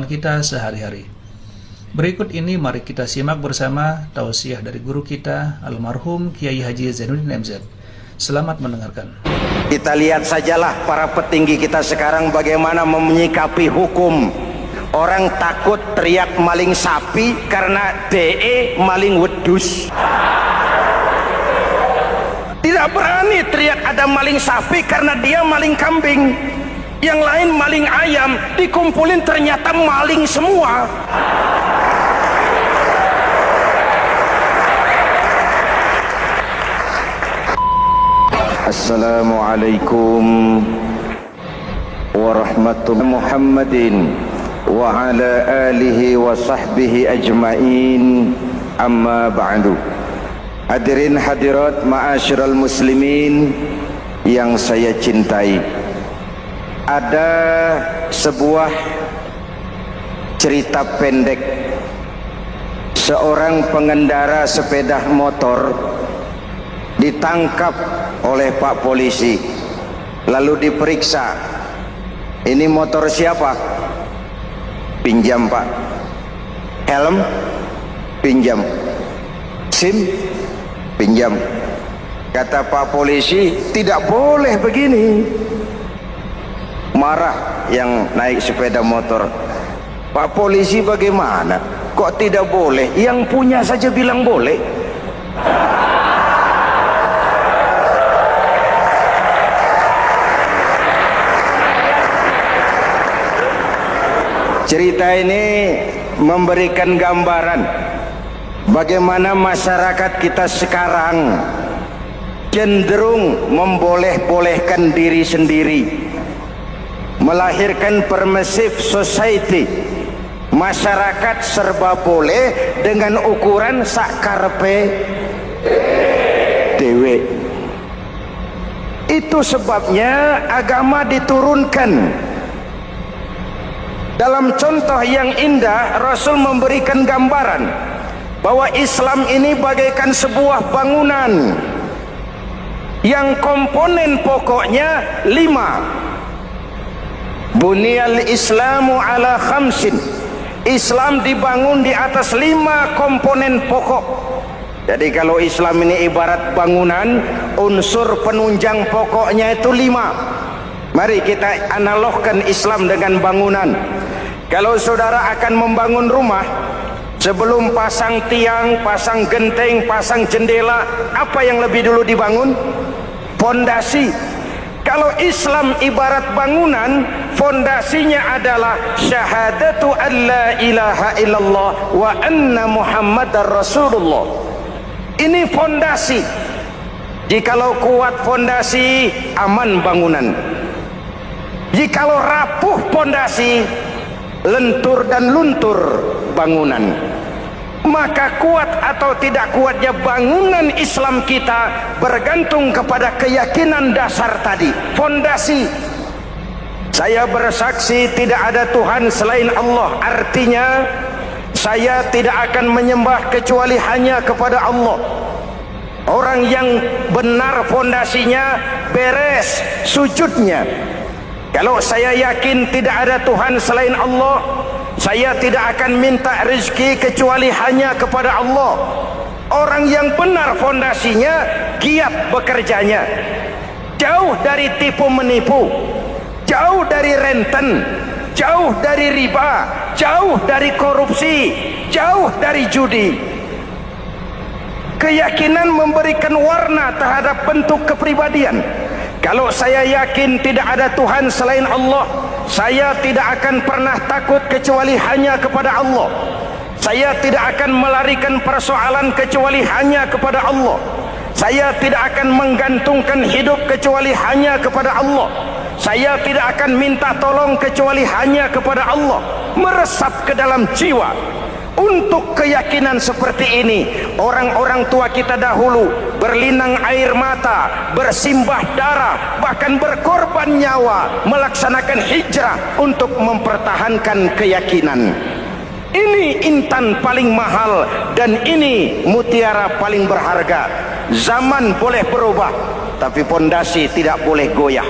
kita sehari-hari. Berikut ini mari kita simak bersama tausiah dari guru kita, almarhum Kiai Haji Zainuddin MZ. Selamat mendengarkan. Kita lihat sajalah para petinggi kita sekarang bagaimana menyikapi hukum. Orang takut teriak maling sapi karena DE maling wedus. Tidak berani teriak ada maling sapi karena dia maling kambing. Yang lain maling ayam, dikumpulin ternyata maling semua. Assalamualaikum warahmatullahi Muhammadin wa ala alihi wa sahbihi ajma'in, amma ba'du. Hadirin hadirat ma'asyiral muslimin yang saya cintai, ada sebuah cerita pendek. Seorang pengendara sepeda motor ditangkap oleh Pak Polisi, lalu diperiksa. Ini motor siapa? Pinjam Pak. Helm? Pinjam. SIM? Pinjam. Kata Pak Polisi, tidak boleh begini. Marah yang naik sepeda motor. Pak Polisi bagaimana? Kok tidak boleh? Yang punya saja bilang boleh. Cerita ini memberikan gambaran bagaimana masyarakat kita sekarang cenderung memboleh-bolehkan diri sendiri, melahirkan permissive society. Masyarakat serba boleh dengan ukuran sakarpe dewe. Itu sebabnya agama diturunkan. Dalam contoh yang indah, Rasul memberikan gambaran bahwa Islam ini bagaikan sebuah bangunan yang komponen pokoknya 5. Bunyal Islamu ala khamsin. Islam dibangun di atas 5 komponen pokok. Jadi kalau Islam ini ibarat bangunan, unsur penunjang pokoknya itu 5. Mari kita analogkan Islam dengan bangunan. Kalau saudara akan membangun rumah, sebelum pasang tiang, pasang genteng, pasang jendela, apa yang lebih dulu dibangun? Fondasi. Kalau Islam ibarat bangunan, fondasinya adalah syahadatu an la ilaha illallah wa anna muhammadar rasulullah. Ini fondasi. Jikalau kuat fondasi, aman bangunan. Jikalau rapuh fondasi, lentur dan luntur bangunan. Maka kuat atau tidak kuatnya bangunan Islam kita bergantung kepada keyakinan dasar tadi, fondasi. Saya bersaksi tidak ada Tuhan selain Allah, artinya saya tidak akan menyembah kecuali hanya kepada Allah. Orang yang benar fondasinya beres sujudnya. Kalau saya yakin tidak ada Tuhan selain Allah, saya tidak akan minta rezeki kecuali hanya kepada Allah. Orang yang benar fondasinya, giat bekerjanya, jauh dari tipu menipu, jauh dari renten, jauh dari riba, jauh dari korupsi, jauh dari judi. Keyakinan memberikan warna terhadap bentuk kepribadian. Kalau saya yakin tidak ada Tuhan selain Allah, saya tidak akan pernah takut kecuali hanya kepada Allah. Saya tidak akan melarikan persoalan kecuali hanya kepada Allah. Saya tidak akan menggantungkan hidup kecuali hanya kepada Allah. Saya tidak akan minta tolong kecuali hanya kepada Allah. Meresap ke dalam jiwa. Untuk keyakinan seperti ini, orang-orang tua kita dahulu berlinang air mata, bersimbah darah, bahkan berkorban nyawa, melaksanakan hijrah untuk mempertahankan keyakinan. Ini intan paling mahal dan ini mutiara paling berharga. Zaman boleh berubah, tapi pondasi tidak boleh goyah.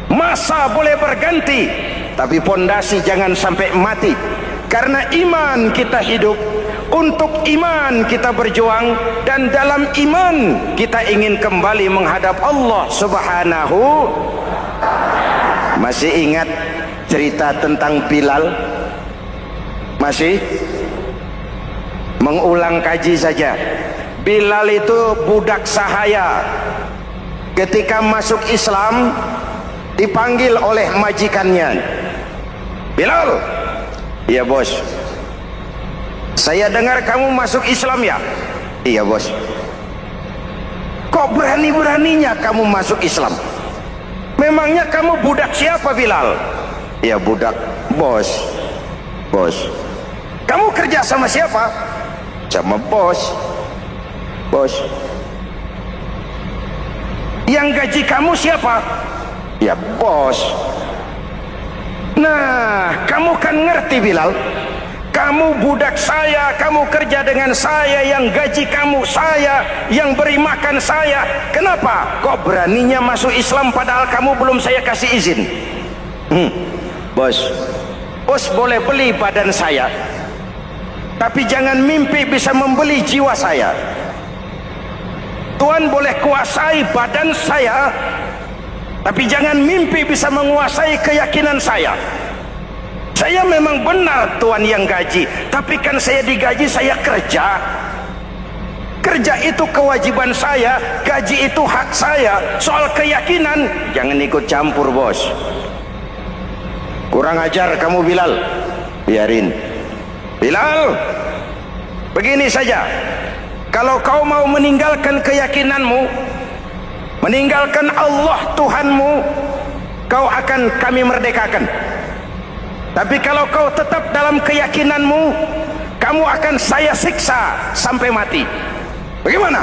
Masa boleh berganti, tapi pondasi jangan sampai mati. Karena iman kita hidup, untuk iman kita berjuang, dan dalam iman kita ingin kembali menghadap Allah Subhanahu. Masih ingat cerita tentang Bilal? Masih? Mengulang kaji saja. Bilal itu budak sahaya. Ketika masuk Islam dipanggil oleh majikannya, Bilal, iya bos, saya dengar kamu masuk Islam ya? Iya bos. Kok berani-beraninya kamu masuk Islam? Memangnya kamu budak siapa Bilal? Ya budak bos. Bos. Kamu kerja sama siapa? Sama bos. Bos. Yang gaji kamu siapa? Ya bos. Nah, kamu kan ngerti Bilal, kamu budak saya, kamu kerja dengan saya, yang gaji kamu saya, yang beri makan saya. Kenapa kok beraninya masuk Islam padahal kamu belum saya kasih izin? Bos, bos boleh beli badan saya, tapi jangan mimpi bisa membeli jiwa saya. Tuhan boleh kuasai badan saya, tapi jangan mimpi bisa menguasai keyakinan saya. Saya memang benar Tuhan yang gaji, tapi kan saya digaji, saya kerja. Kerja itu kewajiban saya, gaji itu hak saya. Soal keyakinan jangan ikut campur bos. Kurang ajar kamu Bilal. Biarin Bilal, begini saja, kalau kau mau meninggalkan keyakinanmu, meninggalkan Allah Tuhanmu, kau akan kami merdekakan. Tapi kalau kau tetap dalam keyakinanmu, kamu akan saya siksa sampai mati. Bagaimana?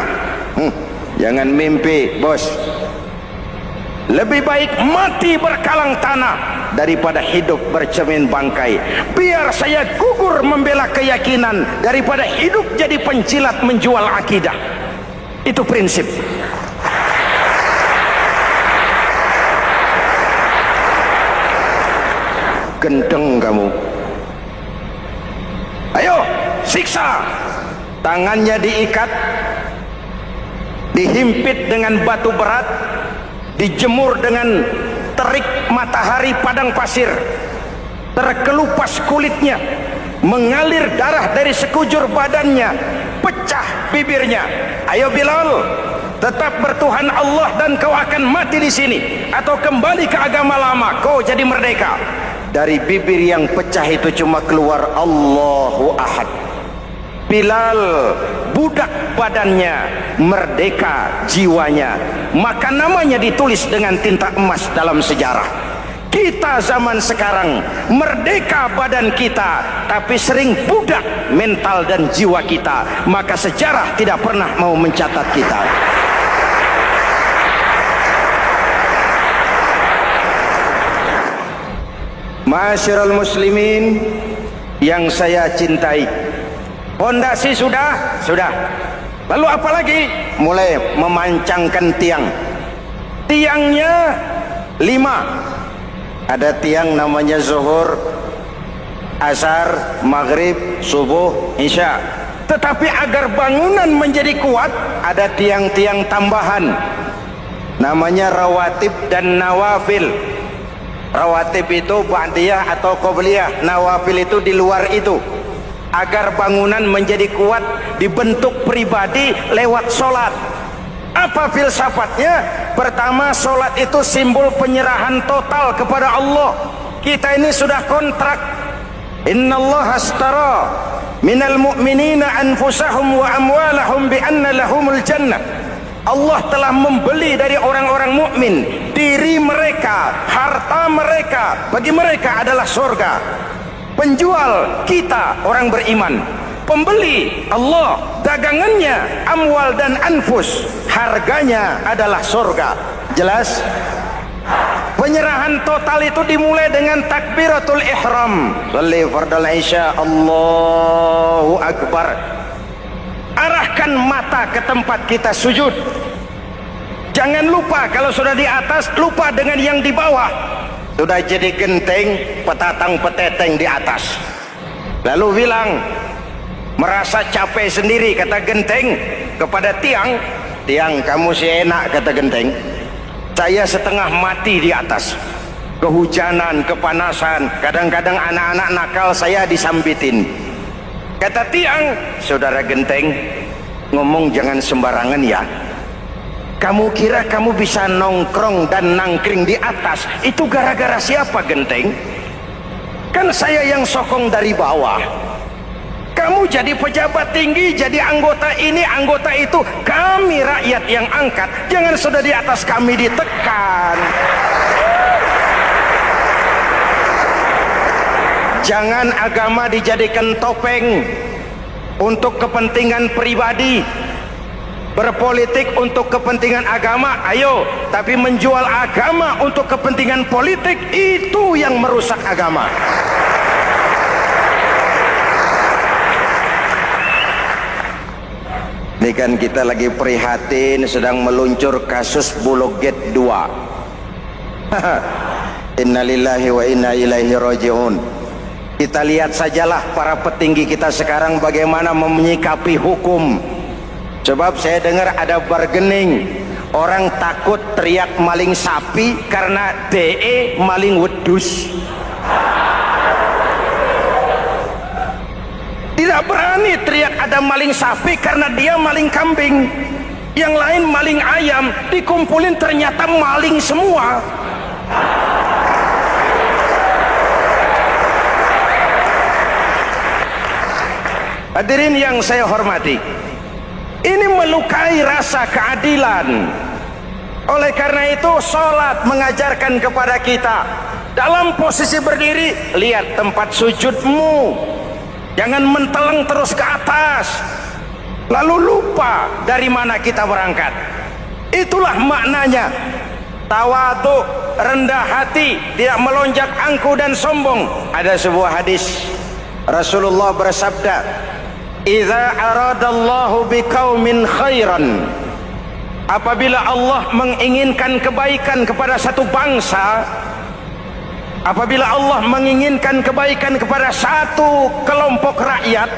Jangan mimpi bos. Lebih baik mati berkalang tanah daripada hidup bercermin bangkai. Biar saya gugur membela keyakinan daripada hidup jadi penjilat menjual akidah. Itu prinsip. Gendeng kamu. Ayo siksa. Tangannya diikat, dihimpit dengan batu berat, dijemur dengan terik matahari padang pasir, terkelupas kulitnya, mengalir darah dari sekujur badannya, pecah bibirnya. Ayo Bilal, tetap bertuhan Allah dan kau akan mati di sini, atau kembali ke agama lama, kau jadi merdeka. Dari bibir yang pecah itu cuma keluar Allahu Ahad. Bilal budak badannya, merdeka jiwanya, maka namanya ditulis dengan tinta emas dalam sejarah. Kita zaman sekarang merdeka badan kita, tapi sering budak mental dan jiwa kita, maka sejarah tidak pernah mau mencatat kita. Ma'asyiral muslimin yang saya cintai, pondasi sudah. Lalu apa lagi? Mulai memancangkan tiang. Tiangnya 5. Ada tiang namanya zuhur, asar, maghrib, subuh, isya. Tetapi agar bangunan menjadi kuat, ada tiang-tiang tambahan namanya rawatib dan nawafil. Rawatib itu ba'diyah atau qobliyah, nawafil itu di luar itu. Agar bangunan menjadi kuat, dibentuk pribadi lewat sholat. Apa filsafatnya? Pertama, sholat itu simbol penyerahan total kepada Allah. Kita ini sudah kontrak. Innallaha astara minal mu'minina anfusahum wa amwalahum bi anna lahumul jannah. Allah telah membeli dari orang-orang mukmin diri mereka, harta mereka, bagi mereka adalah surga. Penjual kita orang beriman, pembeli Allah, dagangannya amwal dan anfus, harganya adalah surga. Jelas? Penyerahan total itu dimulai dengan takbiratul ihram. Shalli fardal isya, Allahu akbar. Arahkan mata ke tempat kita sujud. Jangan lupa, kalau sudah di atas, lupa dengan yang di bawah. sudah jadi genteng, petatang peteteng di atas. Lalu bilang, merasa capek sendiri, kata genteng kepada tiang, tiang kamu sih enak, kata genteng, saya setengah mati di atas, kehujanan, kepanasan, kadang-kadang anak-anak nakal saya disambitin. Kata tiang, saudara genteng, ngomong jangan sembarangan ya. Kamu kira kamu bisa nongkrong dan nangkring di atas itu gara-gara siapa, genteng? Kan saya yang sokong dari bawah. Kamu jadi pejabat tinggi, jadi anggota ini, anggota itu, kami rakyat yang angkat. Jangan sudah di atas kami ditekan. Jangan agama dijadikan topeng untuk kepentingan pribadi. Berpolitik untuk kepentingan agama, ayo, tapi menjual agama untuk kepentingan politik, itu yang merusak agama. Ini kan kita lagi prihatin sedang meluncur kasus Bulog Gate 2. Innalillahi wa inna ilaihi raji'un. Kita lihat sajalah para petinggi kita sekarang bagaimana menyikapi hukum. Sebab saya dengar ada bargaining, orang takut teriak maling sapi karena DE maling wedus. Tidak berani teriak ada maling sapi karena dia maling kambing. Yang lain maling ayam, dikumpulin ternyata maling semua. Hadirin yang saya hormati, ini melukai rasa keadilan. Oleh karena itu sholat mengajarkan kepada kita, dalam posisi berdiri, lihat tempat sujudmu, jangan menteleng terus ke atas lalu lupa dari mana kita berangkat. Itulah maknanya tawadhu, rendah hati, tidak melonjak angku dan sombong. Ada sebuah hadis Rasulullah bersabda, idza aradallahu biqaumin khairan, apabila Allah menginginkan kebaikan kepada satu bangsa, apabila Allah menginginkan kebaikan kepada satu kelompok rakyat,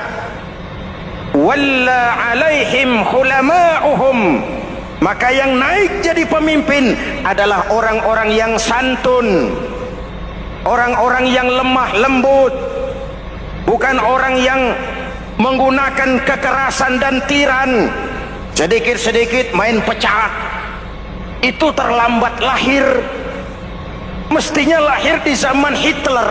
walla alaihim khulama'uhum, maka yang naik jadi pemimpin adalah orang-orang yang santun, orang-orang yang lemah lembut, bukan orang yang menggunakan kekerasan dan tiran. Sedikit-sedikit main pecah, itu terlambat lahir. Mestinya lahir di zaman Hitler,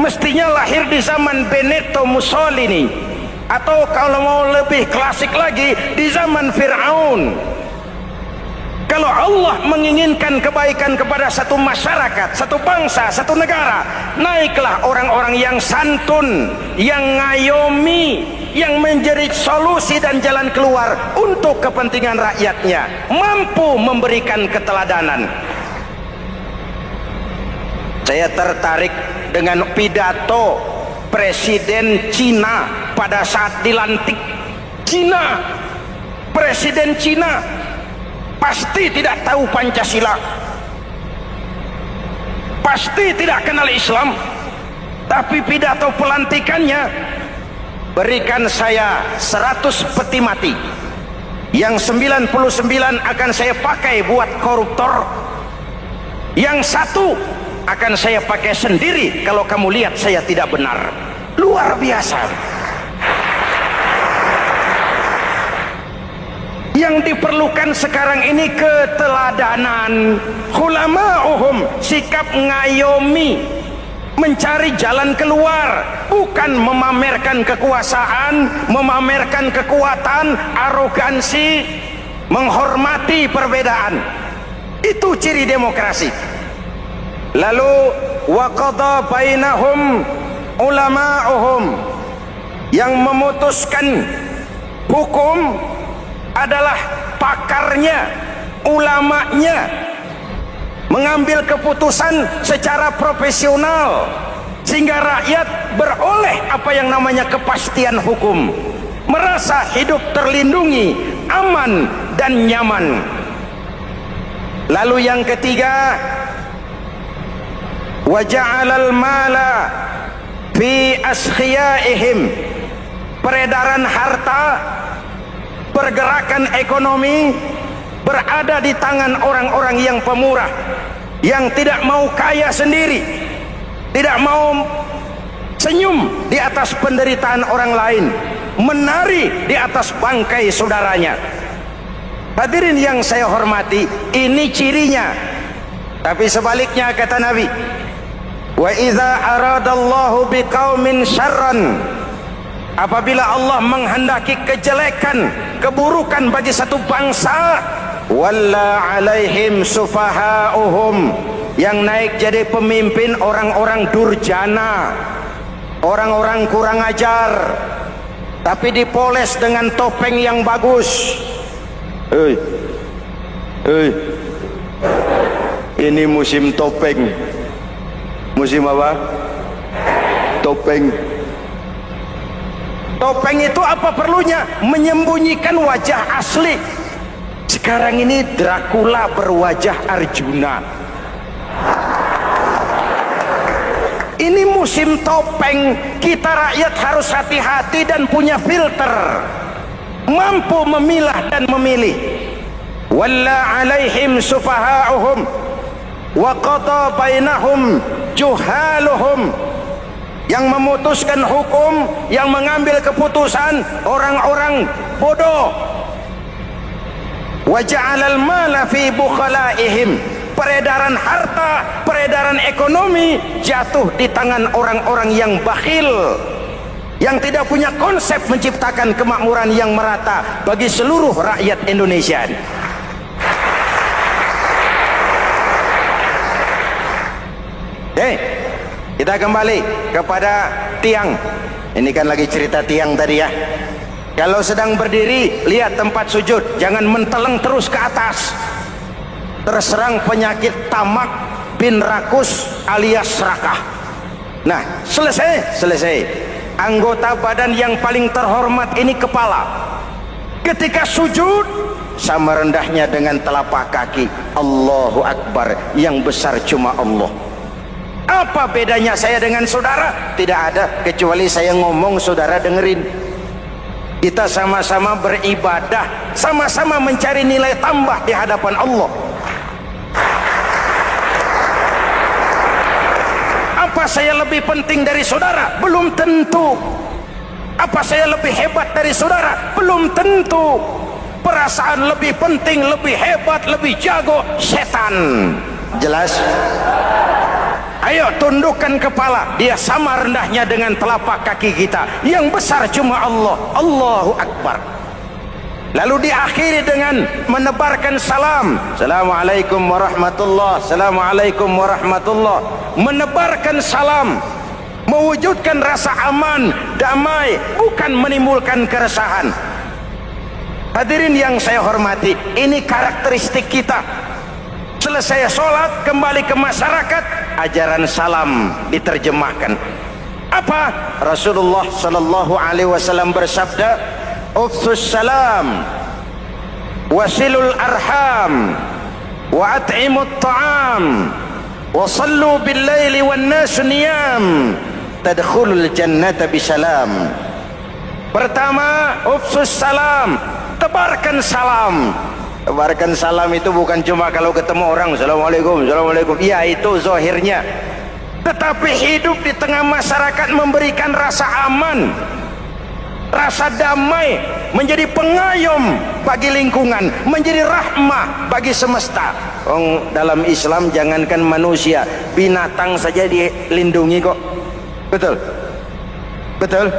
mestinya lahir di zaman Benito Mussolini, atau kalau mau lebih klasik lagi di zaman Fir'aun. Kalau Allah menginginkan kebaikan kepada satu masyarakat, satu bangsa, satu negara, naiklah orang-orang yang santun, yang ngayomi, yang menjadi solusi dan jalan keluar untuk kepentingan rakyatnya, mampu memberikan keteladanan. Saya tertarik dengan pidato Presiden Cina pada saat dilantik. Cina, Presiden Cina pasti tidak tahu Pancasila, pasti tidak kenal Islam, tapi pidato pelantikannya, berikan saya 100 peti mati, yang 99 akan saya pakai buat koruptor, yang satu akan saya pakai sendiri kalau kamu lihat saya tidak benar. Luar biasa. Yang diperlukan sekarang ini keteladanan, khulama'uhum, sikap ngayomi, mencari jalan keluar, bukan memamerkan kekuasaan, memamerkan kekuatan, arogansi, menghormati perbedaan. Itu ciri demokrasi. Lalu waqadha bainahum ulama'uhum, yang memutuskan hukum adalah pakarnya, ulamanya, mengambil keputusan secara profesional sehingga rakyat beroleh apa yang namanya kepastian hukum, merasa hidup terlindungi, aman dan nyaman. Lalu yang ketiga, wa ja'alal mala fi askhiyaihim, peredaran harta, pergerakan ekonomi berada di tangan orang-orang yang pemurah, yang tidak mau kaya sendiri, tidak mau senyum di atas penderitaan orang lain, menari di atas bangkai saudaranya. Hadirin yang saya hormati, ini cirinya. Tapi sebaliknya kata Nabi, wa idza aradallahu biqaumin syarran, apabila Allah menghendaki kejelekan, keburukan bagi satu bangsa, walla alaihim sufahauhum, yang naik jadi pemimpin orang-orang durjana, orang-orang kurang ajar, tapi dipoles dengan topeng yang bagus. Ini musim topeng. Musim apa? Topeng. Topeng itu apa perlunya? Menyembunyikan wajah asli. Sekarang ini Dracula berwajah Arjuna. Ini musim topeng. Kita rakyat harus hati-hati dan punya filter, mampu memilah dan memilih. Walla alaihim sufahauhum wa qada bainahum juhaluhum, yang memutuskan hukum, yang mengambil keputusan orang-orang bodoh. Wa ja'alal mala fi bukhalaihim, peredaran harta, peredaran ekonomi jatuh di tangan orang-orang yang bakhil, yang tidak punya konsep menciptakan kemakmuran yang merata bagi seluruh rakyat Indonesia. Kita kembali kepada tiang. Ini kan lagi cerita tiang tadi ya. Kalau sedang berdiri, lihat tempat sujud, jangan menteleng terus ke atas. Terserang penyakit tamak bin rakus alias serakah. Nah, selesai. Anggota badan yang paling terhormat ini kepala. Ketika sujud, sama rendahnya dengan telapak kaki. Allahu Akbar, yang besar cuma Allah. Apa bedanya saya dengan saudara? Tidak ada, kecuali saya ngomong saudara dengerin. Kita sama-sama beribadah, sama-sama mencari nilai tambah di hadapan Allah. Apa saya lebih penting dari saudara? Belum tentu. Apa saya lebih hebat dari saudara? Belum tentu. Perasaan lebih penting, lebih hebat, lebih jago setan. Jelas? Ayo tundukkan kepala, dia sama rendahnya dengan telapak kaki kita. Yang besar cuma Allah. Allahu Akbar. Lalu diakhiri dengan menebarkan salam. Assalamualaikum warahmatullah. Assalamualaikum warahmatullah. Menebarkan salam, mewujudkan rasa aman, damai, bukan menimbulkan keresahan. Hadirin yang saya hormati, ini karakteristik kita. Selesai sholat, kembali ke masyarakat, ajaran salam diterjemahkan. Apa? Rasulullah sallallahu alaihi wasallam bersabda, "Ufsus salam, wasilul arham, wa at'imut ta'am, wa sallu bil laili wan nasu niyam, tadkhulul jannata bisalam." Pertama, ufsus salam, tebarkan salam. Tebarkan salam itu bukan cuma kalau ketemu orang assalamualaikum, assalamualaikum. Ya, itu zahirnya. Tetapi hidup di tengah masyarakat memberikan rasa aman, rasa damai, menjadi pengayom bagi lingkungan, menjadi rahmah bagi semesta. Dalam Islam jangankan manusia, binatang saja dilindungi kok. Betul? Betul?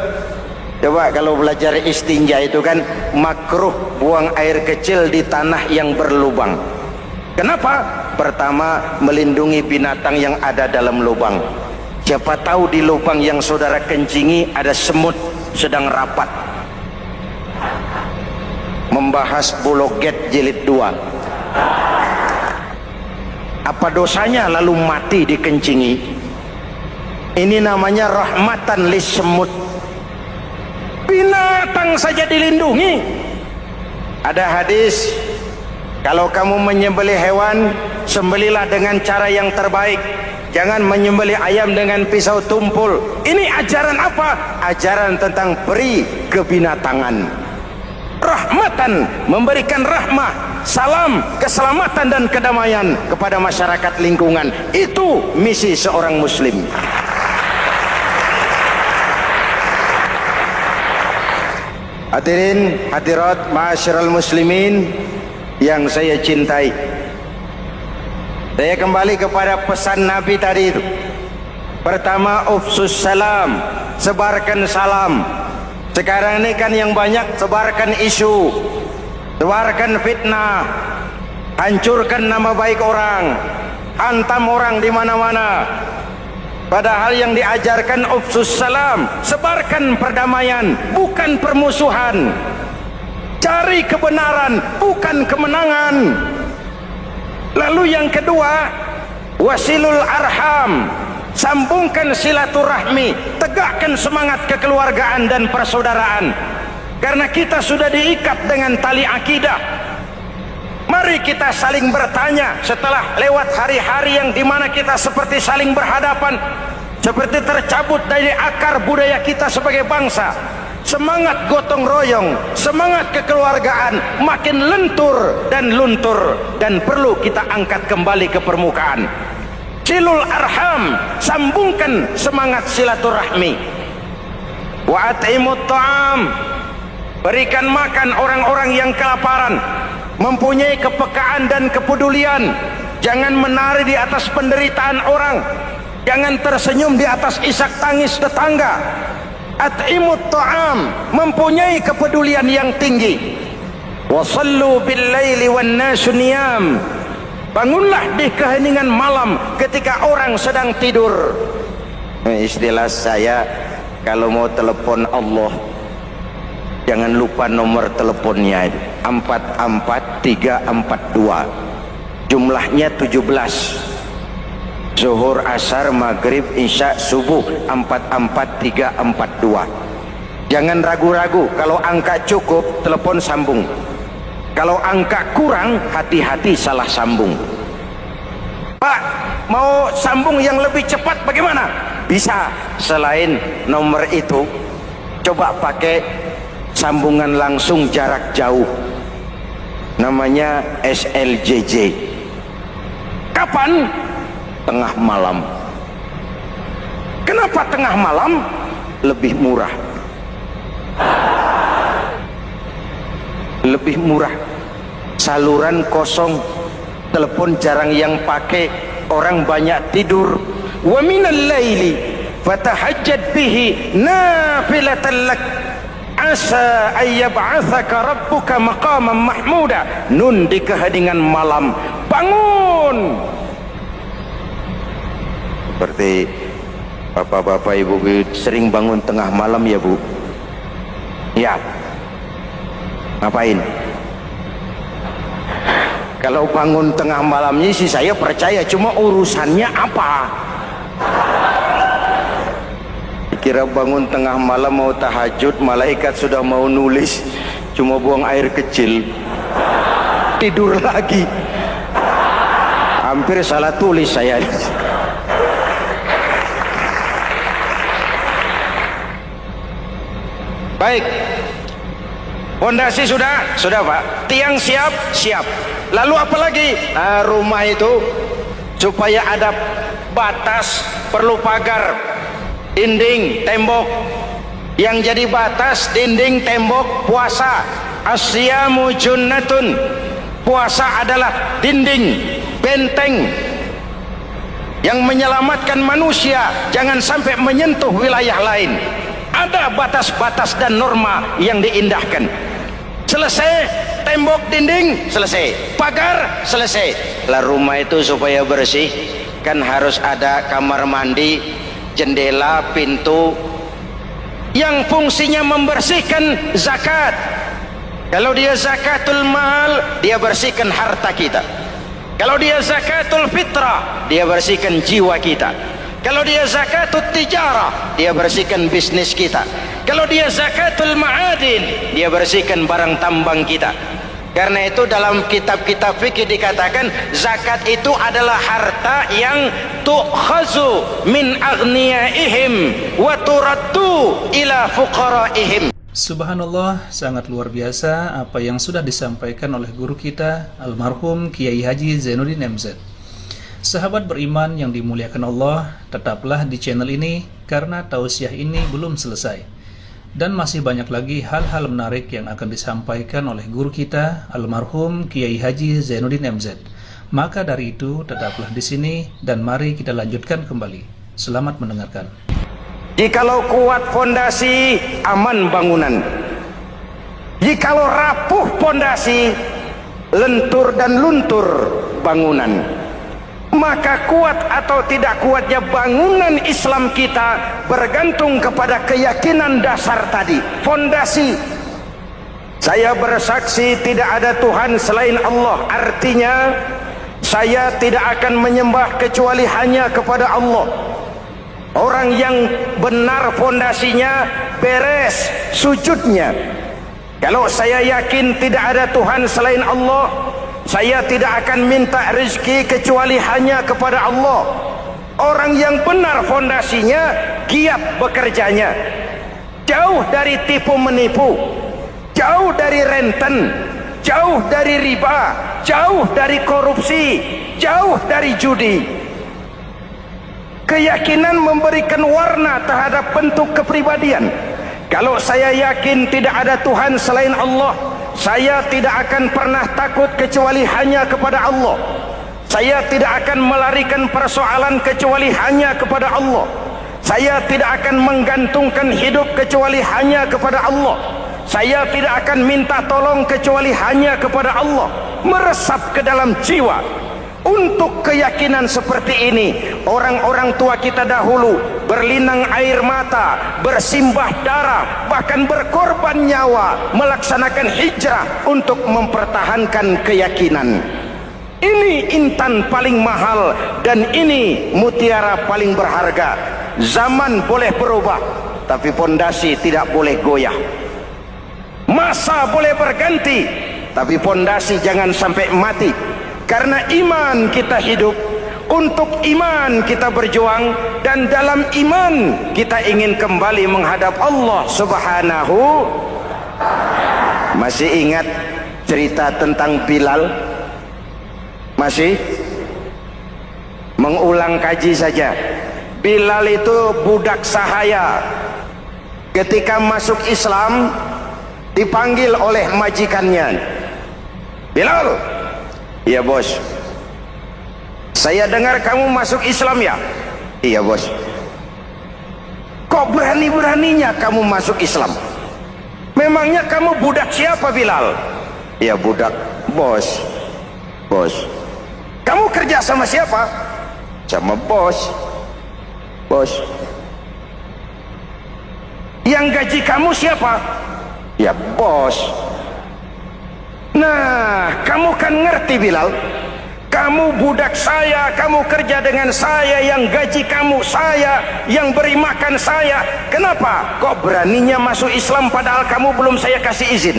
Coba kalau belajar istinja itu kan makruh buang air kecil di tanah yang berlubang. Kenapa? Pertama, melindungi binatang yang ada dalam lubang. Siapa tahu di lubang yang saudara kencingi ada semut sedang rapat membahas Bologet jilid 2. Apa dosanya lalu mati dikencingi? Ini namanya rahmatan lis semut. Binatang saja dilindungi. Ada hadis, kalau kamu menyembelih hewan, sembelilah dengan cara yang terbaik. Jangan menyembelih ayam dengan pisau tumpul. Ini ajaran apa? Ajaran tentang peri kebinatangan. Rahmatan, memberikan rahmah, salam, keselamatan dan kedamaian kepada masyarakat lingkungan. Itu misi seorang muslim. Hadirin hadirat ma'asyiral muslimin yang saya cintai, saya kembali kepada pesan Nabi tadi itu. Pertama, ufsus salam, sebarkan salam. Sekarang ini kan yang banyak sebarkan isu, sebarkan fitnah, hancurkan nama baik orang, hantam orang di mana-mana. Padahal yang diajarkan ufsus salam, sebarkan perdamaian, bukan permusuhan. Cari kebenaran, bukan kemenangan. Lalu yang kedua, wasilul arham, sambungkan silaturahmi, tegakkan semangat kekeluargaan dan persaudaraan. Karena kita sudah diikat dengan tali akidah. Mari kita saling bertanya setelah lewat hari-hari yang dimana kita seperti saling berhadapan, seperti tercabut dari akar budaya kita sebagai bangsa. Semangat gotong royong, semangat kekeluargaan makin lentur dan luntur, dan perlu kita angkat kembali ke permukaan. Silul arham, sambungkan semangat silaturahmi. Wa at'imut ta'am, berikan makan orang-orang yang kelaparan. Mempunyai kepekaan dan kepedulian. Jangan menari di atas penderitaan orang, jangan tersenyum di atas isak tangis tetangga. At'imut ta'am, mempunyai kepedulian yang tinggi. Wa sallu bil laili wan nasu niyam, bangunlah di keheningan malam ketika orang sedang tidur. Istilah saya, kalau mau telepon Allah, jangan lupa nomor teleponnya, 44342, jumlahnya 17. Zuhur, asar, maghrib, isya, subuh, 44342. Jangan ragu-ragu. Kalau angka cukup, telepon sambung. Kalau angka kurang, hati-hati salah sambung. Pak, mau sambung yang lebih cepat bagaimana? Bisa. Selain nomor itu, coba pakai sambungan langsung jarak jauh, namanya SLJJ. Kapan? Tengah malam. Kenapa tengah malam? Lebih murah. Lebih murah. Saluran kosong, telepon jarang yang pakai, orang banyak tidur. Wa minal laili fatahajjad bihi nafilatan lak asa ayyab'athaka rabbuka maqaman mahmuda. Nun, di keheningan malam bangun. Seperti bapak-bapak, ibu-ibu sering bangun tengah malam ya Bu? Ya. Ngapain? Kalau bangun tengah malamnya sih saya percaya, cuma urusannya apa? Kira bangun tengah malam mau tahajud, malaikat sudah mau nulis, cuma buang air kecil, tidur lagi. Hampir salah tulis saya. Baik, fondasi sudah Pak, tiang siap, lalu apa lagi? Nah, rumah itu supaya ada batas perlu pagar, dinding, tembok. Yang jadi batas, dinding, tembok, puasa. Asyamu junnatun, puasa adalah dinding, benteng yang menyelamatkan manusia jangan sampai menyentuh wilayah lain. Ada batas-batas dan norma yang diindahkan. Selesai, tembok, dinding, selesai, pagar, selesai. Lah rumah itu supaya bersih kan harus ada kamar mandi, jendela, pintu yang fungsinya membersihkan zakat. Kalau dia zakatul mal, dia bersihkan harta kita. Kalau dia zakatul fitrah, dia bersihkan jiwa kita. Kalau dia zakatul tijarah, dia bersihkan bisnis kita. Kalau dia zakatul ma'adin, dia bersihkan barang tambang kita. Karena itu dalam kitab-kitab fikih dikatakan zakat itu adalah harta yang tu'khazu min aghniyaihim wa turaddu ila fuqaraihim. Subhanallah, sangat luar biasa apa yang sudah disampaikan oleh guru kita almarhum Kiai Haji Zainuddin MZ. Sahabat beriman yang dimuliakan Allah, tetaplah di channel ini karena tausiah ini belum selesai. Dan masih banyak lagi hal-hal menarik yang akan disampaikan oleh guru kita almarhum Kiai Haji Zainuddin MZ. Maka dari itu tetaplah di sini dan mari kita lanjutkan kembali. Selamat mendengarkan. Jikalau kuat fondasi, aman bangunan. Jikalau rapuh fondasi, lentur dan luntur bangunan. Maka kuat atau tidak kuatnya bangunan Islam kita bergantung kepada keyakinan dasar tadi, fondasi. Saya bersaksi tidak ada Tuhan selain Allah, artinya saya tidak akan menyembah kecuali hanya kepada Allah. Orang yang benar fondasinya beres sujudnya. Kalau saya yakin tidak ada Tuhan selain Allah, saya tidak akan minta rezeki kecuali hanya kepada Allah. Orang yang benar fondasinya, giat bekerjanya, jauh dari tipu menipu, jauh dari renten, jauh dari riba, jauh dari korupsi, jauh dari judi. Keyakinan memberikan warna terhadap bentuk kepribadian. Kalau saya yakin tidak ada Tuhan selain Allah, saya tidak akan pernah takut kecuali hanya kepada Allah. Saya tidak akan melarikan persoalan kecuali hanya kepada Allah. Saya tidak akan menggantungkan hidup kecuali hanya kepada Allah. Saya tidak akan minta tolong kecuali hanya kepada Allah. Meresap ke dalam jiwa. Untuk keyakinan seperti ini, orang-orang tua kita dahulu berlinang air mata, bersimbah darah, bahkan berkorban nyawa, melaksanakan hijrah untuk mempertahankan keyakinan. Ini intan paling mahal dan ini mutiara paling berharga. Zaman boleh berubah, tapi fondasi tidak boleh goyah. Masa boleh berganti, tapi fondasi jangan sampai mati. Karena iman kita hidup, untuk iman kita berjuang, dan dalam iman kita ingin kembali menghadap Allah Subhanahu. Masih ingat cerita tentang Bilal? Masih? Mengulang kaji saja. Bilal itu budak sahaya. Ketika masuk Islam dipanggil oleh majikannya. Bilal, iya bos. Saya dengar kamu masuk Islam ya? Iya bos. Kok berani-beraninya kamu masuk Islam? Memangnya kamu budak siapa Bilal? Iya budak bos. Bos. Kamu kerja sama siapa? Sama bos. Bos. Yang gaji kamu siapa? Ya bos. Nah, kamu kan ngerti Bilal, kamu budak saya, kamu kerja dengan saya, yang gaji kamu saya, yang beri makan saya. Kenapa? Kok beraninya masuk Islam padahal kamu belum saya kasih izin?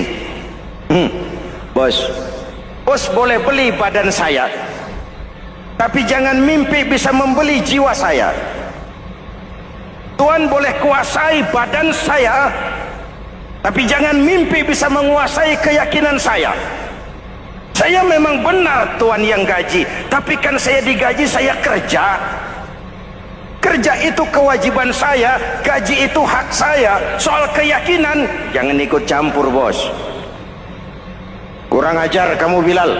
Bos, bos boleh beli badan saya, tapi jangan mimpi bisa membeli jiwa saya. Tuhan boleh kuasai badan saya, tapi jangan mimpi bisa menguasai keyakinan saya. Saya memang benar Tuhan yang gaji, tapi kan saya digaji, saya kerja. Kerja itu kewajiban saya, gaji itu hak saya. Soal keyakinan jangan ikut campur bos. Kurang ajar kamu Bilal.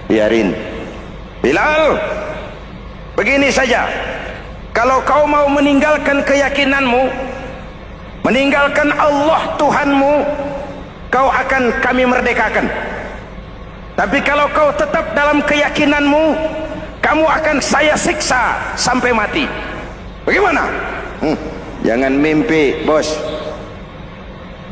Biarin Bilal, begini saja. Kalau kau mau meninggalkan keyakinanmu, meninggalkan Allah Tuhanmu, kau akan kami merdekakan. Tapi kalau kau tetap dalam keyakinanmu, kamu akan saya siksa sampai mati. Bagaimana? Jangan mimpi bos.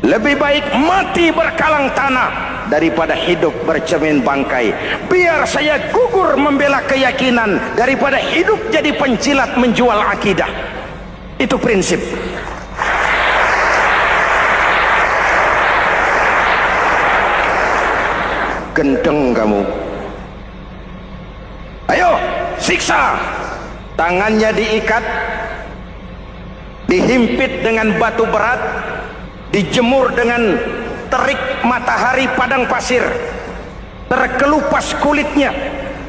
Lebih baik mati berkalang tanah daripada hidup bercermin bangkai. Biar saya gugur membela keyakinan daripada hidup jadi penjilat menjual akidah. Itu prinsip. gendeng kamu. Ayo siksa. Tangannya diikat, dihimpit dengan batu berat, dijemur dengan terik matahari padang pasir, terkelupas kulitnya,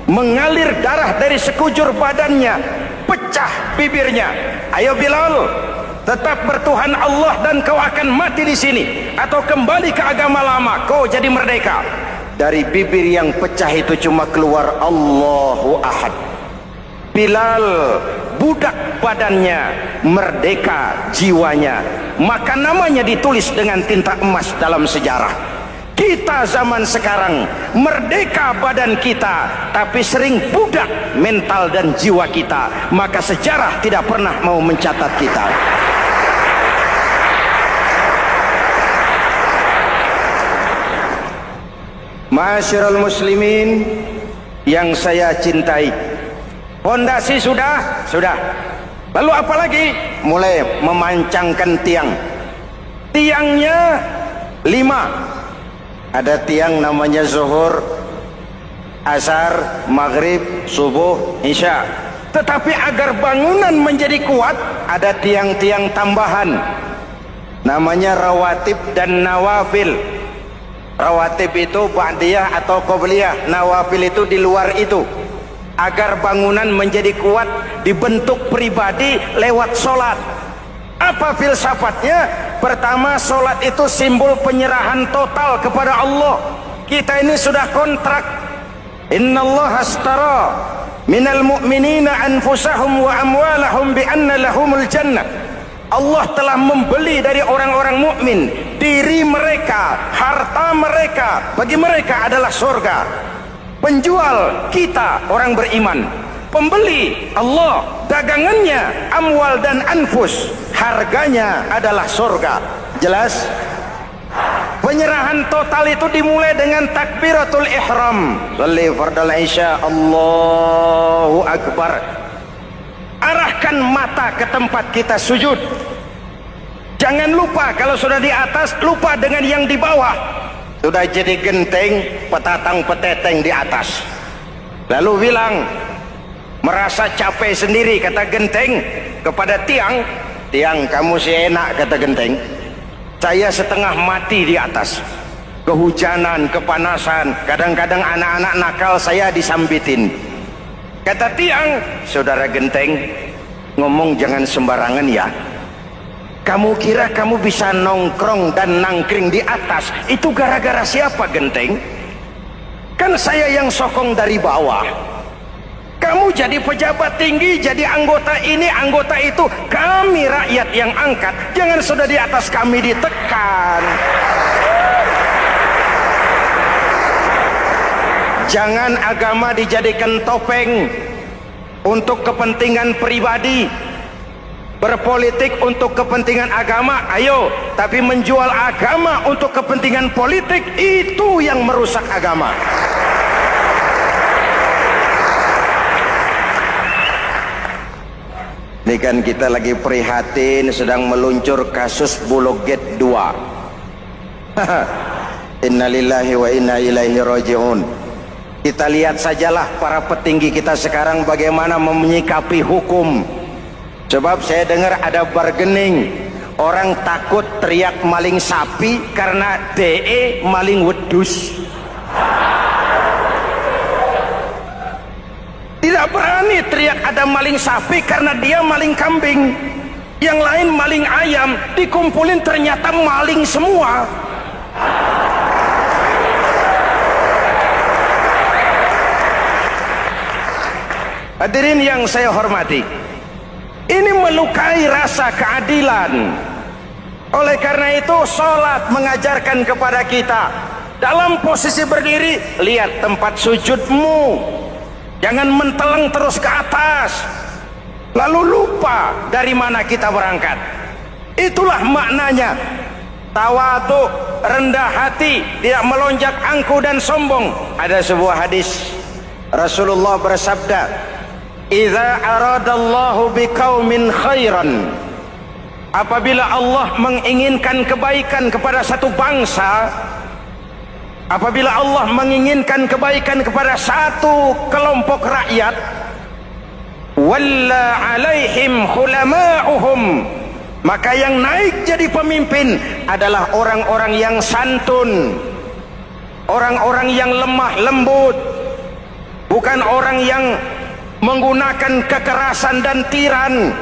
mengalir darah dari sekujur badannya, pecah bibirnya. Ayo Bilal, tetap bertuhan Allah dan kau akan mati di sini, atau kembali ke agama lama, kau jadi merdeka. Dari bibir yang pecah itu cuma keluar Allahu Ahad. Bilal budak badannya, merdeka jiwanya, maka namanya ditulis dengan tinta emas dalam sejarah. Kita zaman sekarang merdeka badan kita, tapi sering budak mental dan jiwa kita, maka sejarah tidak pernah mau mencatat kita. Ma'asyiral muslimin yang saya cintai, fondasi sudah. Lalu apa lagi? Mulai memancangkan tiang. Tiangnya 5. Ada tiang namanya zuhur, asar, maghrib, subuh, isya. Tetapi agar bangunan menjadi kuat, ada tiang-tiang tambahan. Namanya rawatib dan nawafil. Rawatib itu ba'diyah atau qobliyah, nawafil itu di luar itu. Agar bangunan menjadi kuat, dibentuk pribadi lewat solat. Apa filsafatnya? Pertama, solat itu simbol penyerahan total kepada Allah. Kita ini sudah kontrak. Innallaha astara minal mu'minina anfusahum wa amwalahum bi anna lahumul jannah. Allah telah membeli dari orang-orang mukmin diri mereka, harta mereka, bagi mereka adalah surga. Penjual kita orang beriman, pembeli Allah, dagangannya amwal dan anfus, harganya adalah surga. Jelas? Penyerahan total itu dimulai dengan takbiratul ihram. Shalli fardal isya, Allahu akbar. Arahkan mata ke tempat kita sujud. Jangan lupa kalau sudah di atas, lupa dengan yang di bawah. Sudah jadi genteng, petatang peteteng di atas. Lalu bilang, merasa capek sendiri, kata genteng kepada tiang. Tiang, kamu sih enak, kata genteng. Saya setengah mati di atas. Kehujanan, kepanasan, kadang-kadang anak-anak nakal saya disambitin. Kata tiang, saudara genteng, ngomong jangan sembarangan ya. Kamu kira kamu bisa nongkrong dan nangkring di atas, itu gara-gara siapa genteng? Kan saya yang sokong dari bawah. Kamu jadi pejabat tinggi, jadi anggota ini, anggota itu. Kami rakyat yang angkat, jangan sudah di atas kami ditekan. Jangan agama dijadikan topeng untuk kepentingan pribadi. Berpolitik untuk kepentingan agama, ayo. Tapi menjual agama untuk kepentingan politik, itu yang merusak agama. Ini kan kita lagi prihatin, sedang meluncur kasus Bulog Gate 2. Innalillahi wa inna ilaihi raji'un. Kita lihat sajalah para petinggi kita sekarang bagaimana menyikapi hukum. Sebab saya dengar ada bargaining, orang takut teriak maling sapi karena DE maling wedus. Tidak berani teriak ada maling sapi karena dia maling kambing. Yang lain maling ayam, dikumpulin ternyata maling semua. Hadirin yang saya hormati, ini melukai rasa keadilan. Oleh karena itu, sholat mengajarkan kepada kita, dalam posisi berdiri, lihat tempat sujudmu. Jangan menteleng terus ke atas, lalu lupa dari mana kita berangkat. Itulah maknanya tawadhu, rendah hati, tidak melonjak angku dan sombong. Ada sebuah hadis Rasulullah bersabda, "Idza aradallahu biqaumin khairan." Apabila Allah menginginkan kebaikan kepada satu bangsa, apabila Allah menginginkan kebaikan kepada satu kelompok rakyat, walla alaihim khulama'uhum, maka yang naik jadi pemimpin adalah orang-orang yang santun, orang-orang yang lemah lembut, bukan orang yang menggunakan kekerasan dan tiran,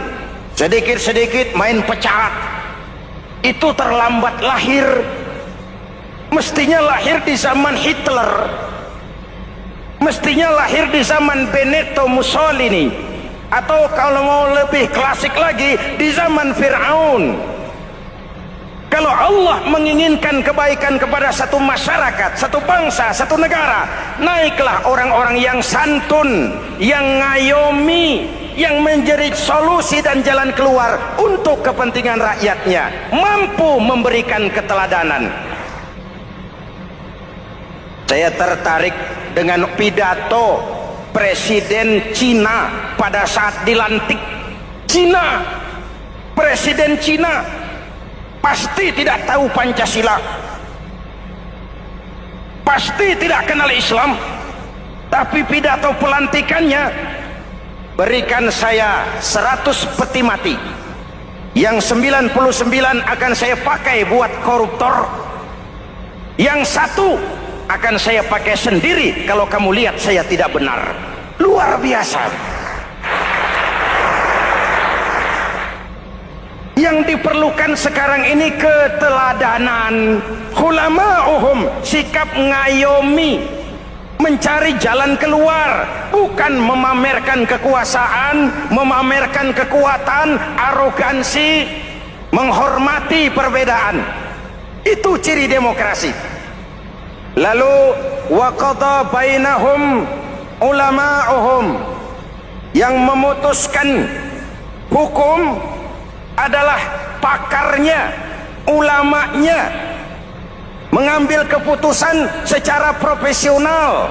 sedikit-sedikit main pecat. Itu terlambat lahir. Mestinya lahir di zaman Hitler, mestinya lahir di zaman Benito Mussolini, atau kalau mau lebih klasik lagi di zaman Fir'aun. Kalau Allah menginginkan kebaikan kepada satu masyarakat, satu bangsa, satu negara, naiklah orang-orang yang santun, yang ngayomi, yang menjadi solusi dan jalan keluar untuk kepentingan rakyatnya, mampu memberikan keteladanan. Saya tertarik dengan pidato Presiden Cina pada saat dilantik. Cina, Presiden Cina pasti tidak tahu Pancasila, pasti tidak kenal Islam, tapi pidato pelantikannya, berikan saya 100 peti mati, yang 99 akan saya pakai buat koruptor, yang satu akan saya pakai sendiri kalau kamu lihat saya tidak benar. Luar biasa. Yang diperlukan sekarang ini keteladanan, khulama'uhum, sikap ngayomi, mencari jalan keluar, bukan memamerkan kekuasaan, memamerkan kekuatan, arogansi, menghormati perbedaan. Itu ciri demokrasi. Lalu waqadha bainahum ulama'uhum, yang memutuskan hukum adalah pakarnya, ulamanya, mengambil keputusan secara profesional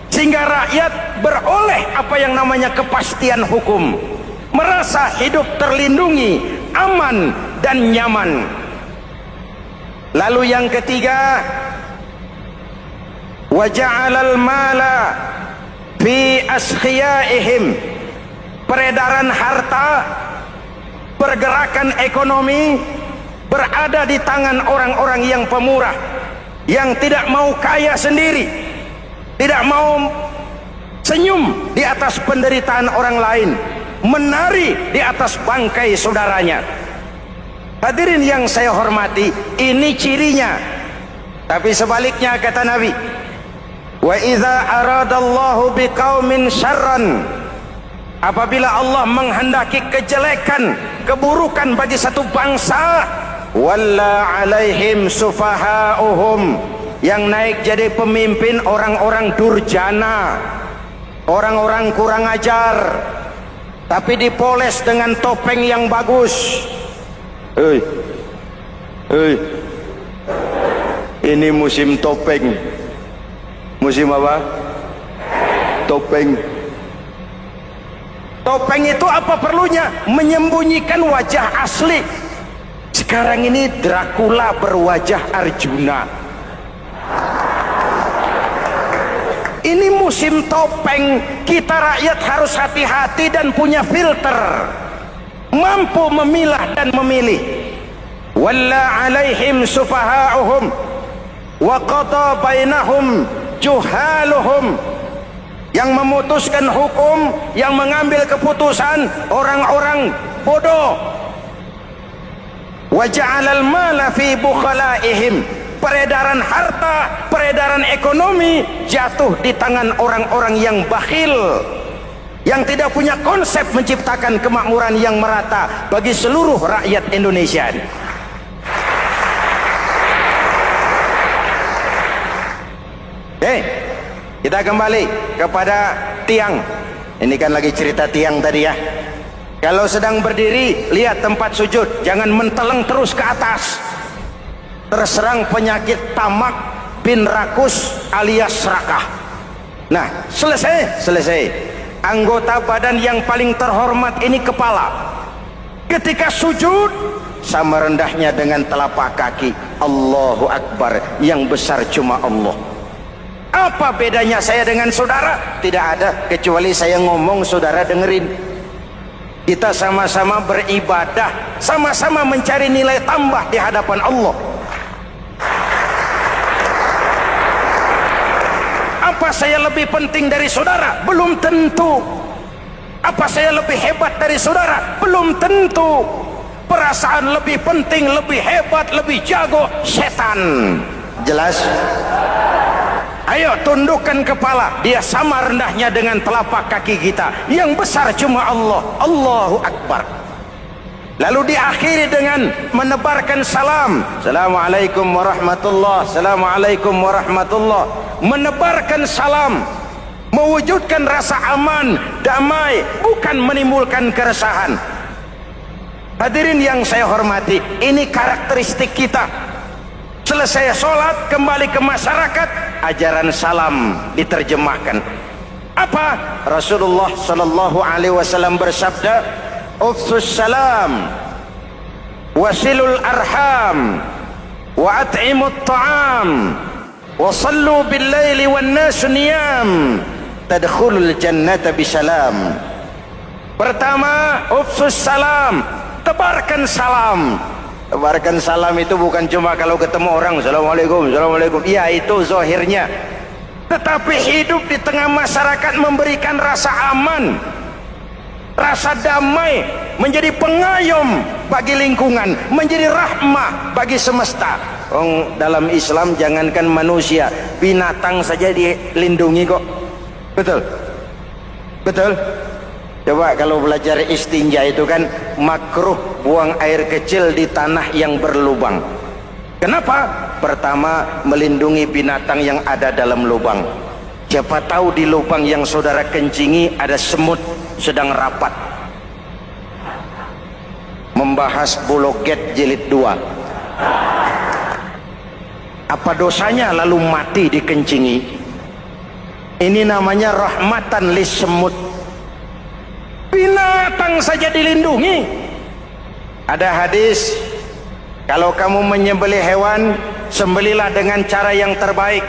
sehingga rakyat beroleh apa yang namanya kepastian hukum, merasa hidup terlindungi, aman dan nyaman. Lalu yang ketiga, wa ja'alal mala fi askhiyaihim, peredaran harta, pergerakan ekonomi berada di tangan orang-orang yang pemurah, yang tidak mau kaya sendiri, tidak mau senyum di atas penderitaan orang lain, menari di atas bangkai saudaranya. Hadirin yang saya hormati, ini cirinya. Tapi sebaliknya kata Nabi, wa idza aradallahu biqaumin syarran, apabila Allah menghendaki kejelekan, keburukan bagi satu bangsa, walla alaihim sufahauhum, yang naik jadi pemimpin orang-orang durjana, orang-orang kurang ajar, tapi dipoles dengan topeng yang bagus. Ini musim topeng. Musim apa? Topeng. Topeng itu apa perlunya? Menyembunyikan wajah asli. Sekarang ini Dracula berwajah Arjuna. Ini musim topeng. Kita rakyat harus hati-hati dan punya filter, mampu memilah dan memilih. Walla alaihim sufahauhum wa qada bainahum juhaluhum, yang memutuskan hukum, yang mengambil keputusan orang-orang bodoh. Wa ja'alal mala fi bukhalaihim, peredaran harta, peredaran ekonomi jatuh di tangan orang-orang yang bakhil, yang tidak punya konsep menciptakan kemakmuran yang merata bagi seluruh rakyat Indonesia. Kita kembali kepada tiang. Ini kan lagi cerita tiang tadi ya. Kalau sedang berdiri, lihat tempat sujud, jangan menteleng terus ke atas. Terserang penyakit tamak bin rakus alias serakah. Nah, selesai. Anggota badan yang paling terhormat ini kepala. Ketika sujud, sama rendahnya dengan telapak kaki. Allahu Akbar, yang besar cuma Allah. Apa bedanya saya dengan saudara? Tidak ada, kecuali saya ngomong saudara dengerin. Kita sama-sama beribadah, sama-sama mencari nilai tambah di hadapan Allah. Apa saya lebih penting dari saudara? Belum tentu. Apa saya lebih hebat dari saudara? Belum tentu. Perasaan lebih penting, lebih hebat, lebih jago setan. Jelas? Ayo tundukkan kepala. Dia sama rendahnya dengan telapak kaki kita. Yang besar cuma Allah. Allahu Akbar. Lalu diakhiri dengan menebarkan salam. Assalamualaikum warahmatullahi. Assalamualaikum warahmatullahi. Menebarkan salam, mewujudkan rasa aman, damai, bukan menimbulkan keresahan. Hadirin yang saya hormati, ini karakteristik kita. Selesai sholat, kembali ke masyarakat, ajaran salam diterjemahkan. Apa? Rasulullah sallallahu alaihi wasallam bersabda, "Ufsus salam, wasilul arham, wa at'imut ta'am, wa sallu bil laili wan nasu niyam, tadkhulul jannata bisalam." Pertama, ufsus salam, tebarkan salam. Tebarkan salam itu bukan cuma kalau ketemu orang assalamualaikum, assalamualaikum. Iya, itu zahirnya. Tetapi hidup di tengah masyarakat memberikan rasa aman, rasa damai, menjadi pengayom bagi lingkungan, menjadi rahmah bagi semesta. Dalam Islam jangankan manusia, binatang saja dilindungi kok. Betul? Betul? Coba kalau belajar istinja itu kan makruh buang air kecil di tanah yang berlubang. Kenapa? Pertama, melindungi binatang yang ada dalam lubang. Siapa tahu di lubang yang saudara kencingi ada semut sedang rapat. Membahas Bologet jilid 2. Apa dosanya lalu mati dikencingi? Ini namanya rahmatan lis semut. Binatang saja dilindungi. Ada hadis, kalau kamu menyembelih hewan, sembelilah dengan cara yang terbaik.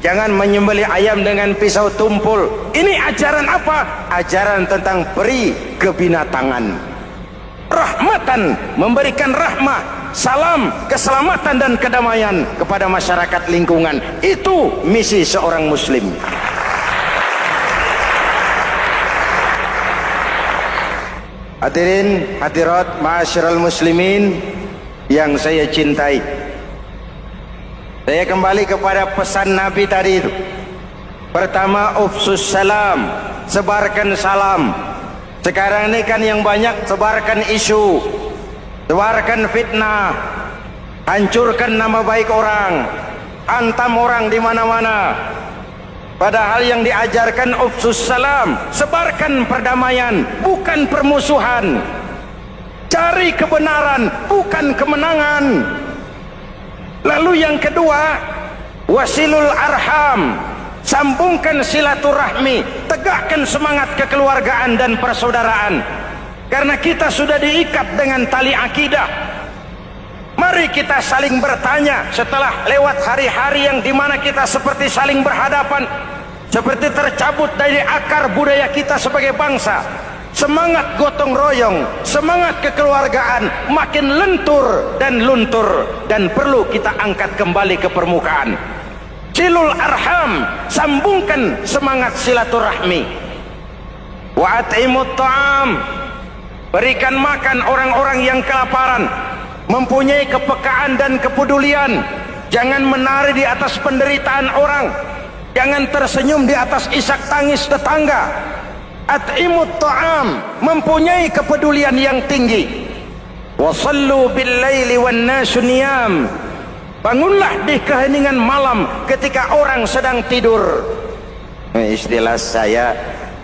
Jangan menyembelih ayam dengan pisau tumpul. Ini ajaran apa? Ajaran tentang beri kebinatangan. Rahmatan, memberikan rahmah, salam, keselamatan dan kedamaian kepada masyarakat lingkungan. Itu misi seorang muslim. Hadirin hadirat ma'asyiral muslimin yang saya cintai, saya kembali kepada pesan Nabi tadi itu. Pertama, ufsus salam, sebarkan salam. Sekarang ini kan yang banyak sebarkan isu, sebarkan fitnah, hancurkan nama baik orang, hantam orang di mana-mana. Padahal yang diajarkan ufsus salam, sebarkan perdamaian, bukan permusuhan. Cari kebenaran, bukan kemenangan. Lalu yang kedua, wasilul arham, sambungkan silaturahmi, tegakkan semangat kekeluargaan dan persaudaraan. Karena kita sudah diikat dengan tali akidah. Mari kita saling bertanya setelah lewat hari-hari yang dimana kita seperti saling berhadapan, seperti tercabut dari akar budaya kita sebagai bangsa. Semangat gotong royong, semangat kekeluargaan makin lentur dan luntur, dan perlu kita angkat kembali ke permukaan. Silul arham, sambungkan semangat silaturahmi. Wa at'imut ta'am, berikan makan orang-orang yang kelaparan. Mempunyai kepekaan dan kepedulian. Jangan menari di atas penderitaan orang, jangan tersenyum di atas isak tangis tetangga. At'imut ta'am, mempunyai kepedulian yang tinggi. Wa sallu bil laili wan nasu niyam, bangunlah di keheningan malam ketika orang sedang tidur. Istilah saya,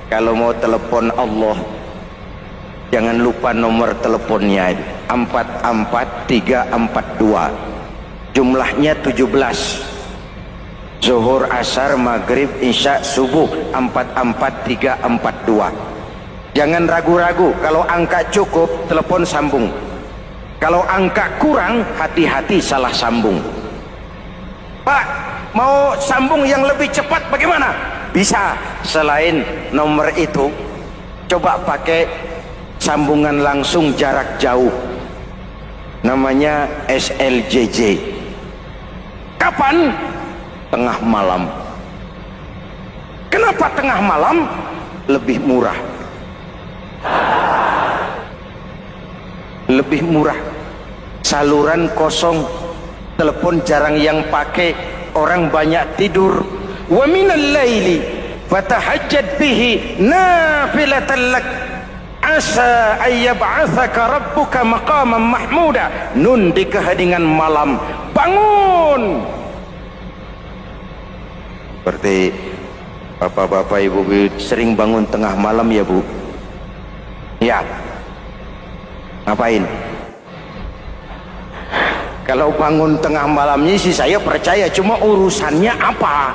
kalau mau telepon Allah, jangan lupa nomor teleponnya, 44342, jumlahnya 17. Zuhur, asar, maghrib, isya, subuh, 44342. Jangan ragu-ragu, kalau angka cukup telepon sambung, kalau angka kurang hati-hati salah sambung. Pak, mau sambung yang lebih cepat bagaimana? Bisa. Selain nomor itu, coba pakai sambungan langsung jarak jauh, namanya SLJJ. Kapan? Tengah malam. Kenapa tengah malam? Lebih murah. Lebih murah. Saluran kosong, telepon jarang yang pakai, orang banyak tidur. Wa minal laili fatahajjad bihi nafilatan lak asa ayyab'atsaka rabbuka maqaman mahmuda. Nun di keheningan malam, bangun. Seperti bapak-bapak ibu-ibu sering bangun tengah malam ya Bu? Ya. Ngapain? Kalau bangun tengah malamnya sih saya percaya, cuma urusannya apa?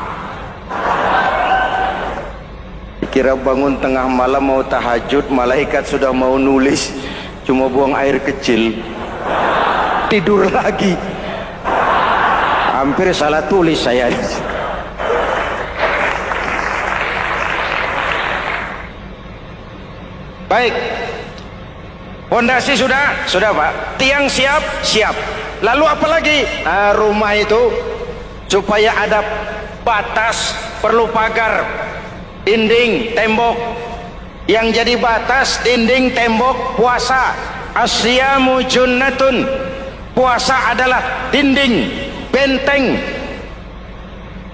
Kira bangun tengah malam mau tahajud, malaikat sudah mau nulis, cuma buang air kecil, tidur lagi. Hampir salah tulis saya. Baik, fondasi sudah Pak. Tiang siap, siap. Lalu apa lagi? Nah, rumah itu supaya ada batas, perlu pagar, dinding, tembok. Yang jadi batas, dinding, tembok, puasa. Asyamu junnatun. Puasa adalah dinding, benteng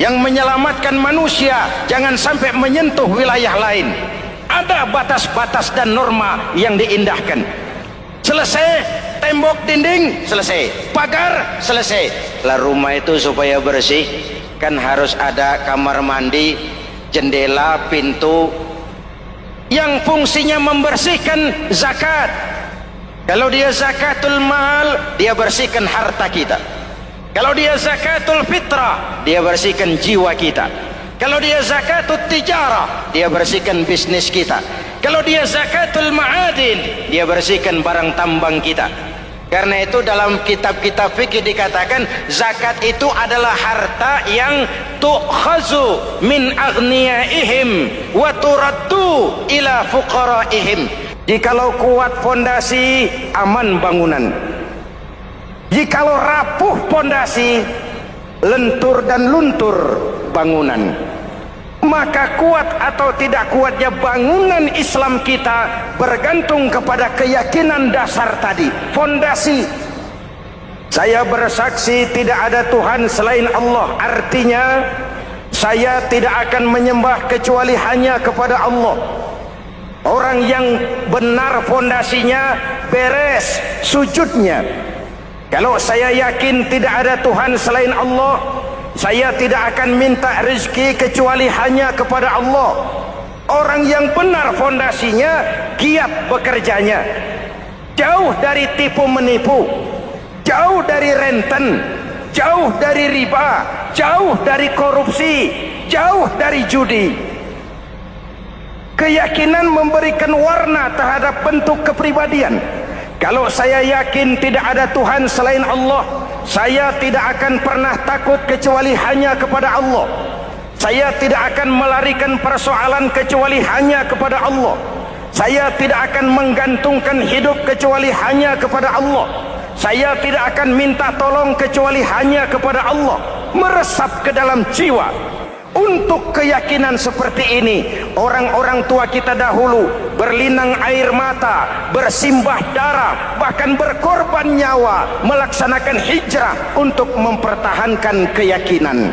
yang menyelamatkan manusia jangan sampai menyentuh wilayah lain. Ada batas-batas dan norma yang diindahkan. Selesai, tembok, dinding, selesai. Pagar, selesai. Lah rumah itu supaya bersih kan harus ada kamar mandi, jendela, pintu yang fungsinya membersihkan zakat. Kalau dia zakatul mal, dia bersihkan harta kita. Kalau dia zakatul fitrah, dia bersihkan jiwa kita. Kalau dia zakatul tijarah, dia bersihkan bisnis kita. Kalau dia zakatul ma'adin, dia bersihkan barang tambang kita. Karena itu dalam kitab-kitab fikih dikatakan zakat itu adalah harta yang tu'khazu min aghniyaihim wa turaddu ila fuqaraihim. Jikalau kuat fondasi, aman bangunan. Jikalau rapuh fondasi, lentur dan luntur bangunan. Maka kuat atau tidak kuatnya bangunan Islam kita bergantung kepada keyakinan dasar tadi, fondasi. Saya bersaksi tidak ada Tuhan selain Allah, artinya saya tidak akan menyembah kecuali hanya kepada Allah. Orang yang benar fondasinya beres sujudnya. Kalau saya yakin tidak ada Tuhan selain Allah, saya tidak akan minta rezeki kecuali hanya kepada Allah. Orang yang benar fondasinya, giat bekerjanya, jauh dari tipu menipu, jauh dari renten, jauh dari riba, jauh dari korupsi, jauh dari judi. Keyakinan memberikan warna terhadap bentuk kepribadian. Kalau saya yakin tidak ada Tuhan selain Allah, saya tidak akan pernah takut kecuali hanya kepada Allah. Saya tidak akan melarikan persoalan kecuali hanya kepada Allah. Saya tidak akan menggantungkan hidup kecuali hanya kepada Allah. Saya tidak akan minta tolong kecuali hanya kepada Allah. Meresap ke dalam jiwa. Untuk keyakinan seperti ini, orang-orang tua kita dahulu berlinang air mata, bersimbah darah, bahkan berkorban nyawa, melaksanakan hijrah untuk mempertahankan keyakinan.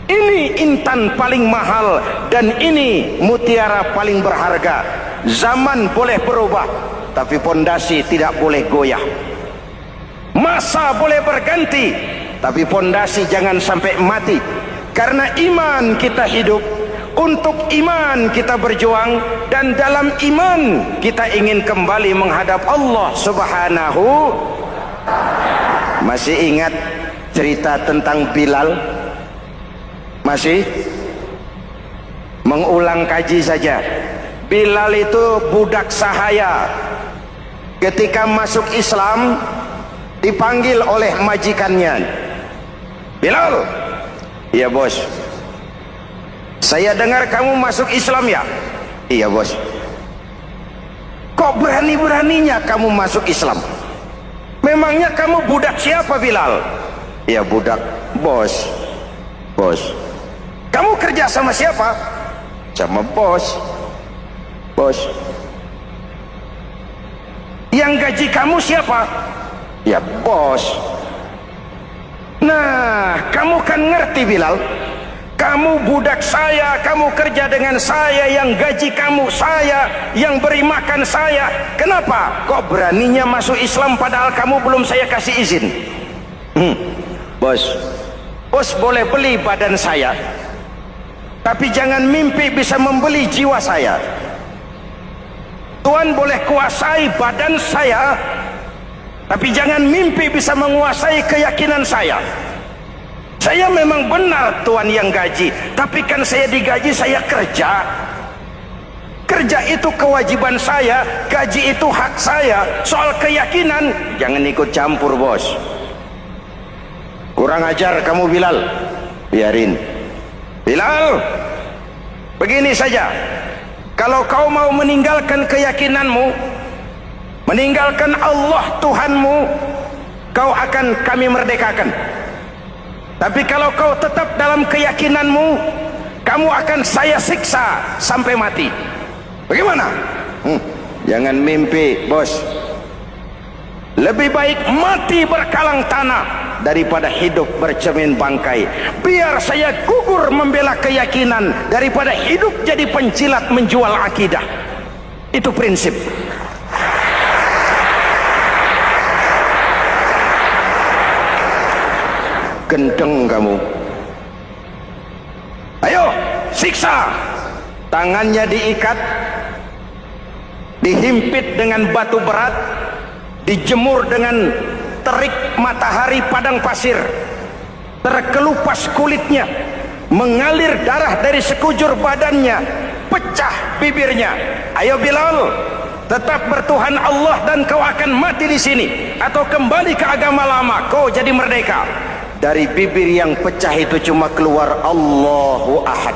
Ini intan paling mahal dan ini mutiara paling berharga. Zaman boleh berubah, tapi pondasi tidak boleh goyah. Masa boleh berganti, tapi pondasi jangan sampai mati. Karena iman kita hidup, untuk iman kita berjuang, dan dalam iman kita ingin kembali menghadap Allah Subhanahu. Masih ingat cerita tentang Bilal? Masih? Mengulang kaji saja. Bilal itu budak sahaya. Ketika masuk Islam, dipanggil oleh majikannya, Bilal, Iya bos. Saya dengar kamu masuk Islam ya? Iya bos. Kok berani-beraninya kamu masuk Islam? Memangnya kamu budak siapa Bilal? Iya budak bos. Bos. Kamu kerja sama siapa? Sama bos. Bos. Yang gaji kamu siapa? Ya bos. Nah, kamu kan ngerti Bilal, kamu budak saya, kamu kerja dengan saya, yang gaji kamu saya, yang beri makan saya. Kenapa? Kok beraninya masuk Islam padahal kamu belum saya kasih izin? Bos, bos boleh beli badan saya, tapi jangan mimpi bisa membeli jiwa saya. Tuhan boleh kuasai badan saya, tapi jangan mimpi bisa menguasai keyakinan saya. Saya memang benar Tuhan yang gaji, tapi kan saya digaji, saya kerja. Kerja itu kewajiban saya, gaji itu hak saya. Soal keyakinan, jangan ikut campur bos. Kurang ajar kamu Bilal. Biarin. Bilal, begini saja. Kalau kau mau meninggalkan keyakinanmu, meninggalkan Allah Tuhanmu, kau akan kami merdekakan. Tapi kalau kau tetap dalam keyakinanmu, kamu akan saya siksa sampai mati. Bagaimana? Jangan mimpi bos. Lebih baik mati berkalang tanah daripada hidup bercermin bangkai. Biar saya gugur membela keyakinan daripada hidup jadi penjilat menjual akidah. Itu prinsip. Gendeng kamu. Ayo siksa. Tangannya diikat, dihimpit dengan batu berat, dijemur dengan terik matahari padang pasir, terkelupas kulitnya, mengalir darah dari sekujur badannya, pecah bibirnya. Ayo Bilal, tetap bertuhan Allah dan kau akan mati di sini, atau kembali ke agama lama, kau jadi merdeka. Dari bibir yang pecah itu cuma keluar Allahu Ahad.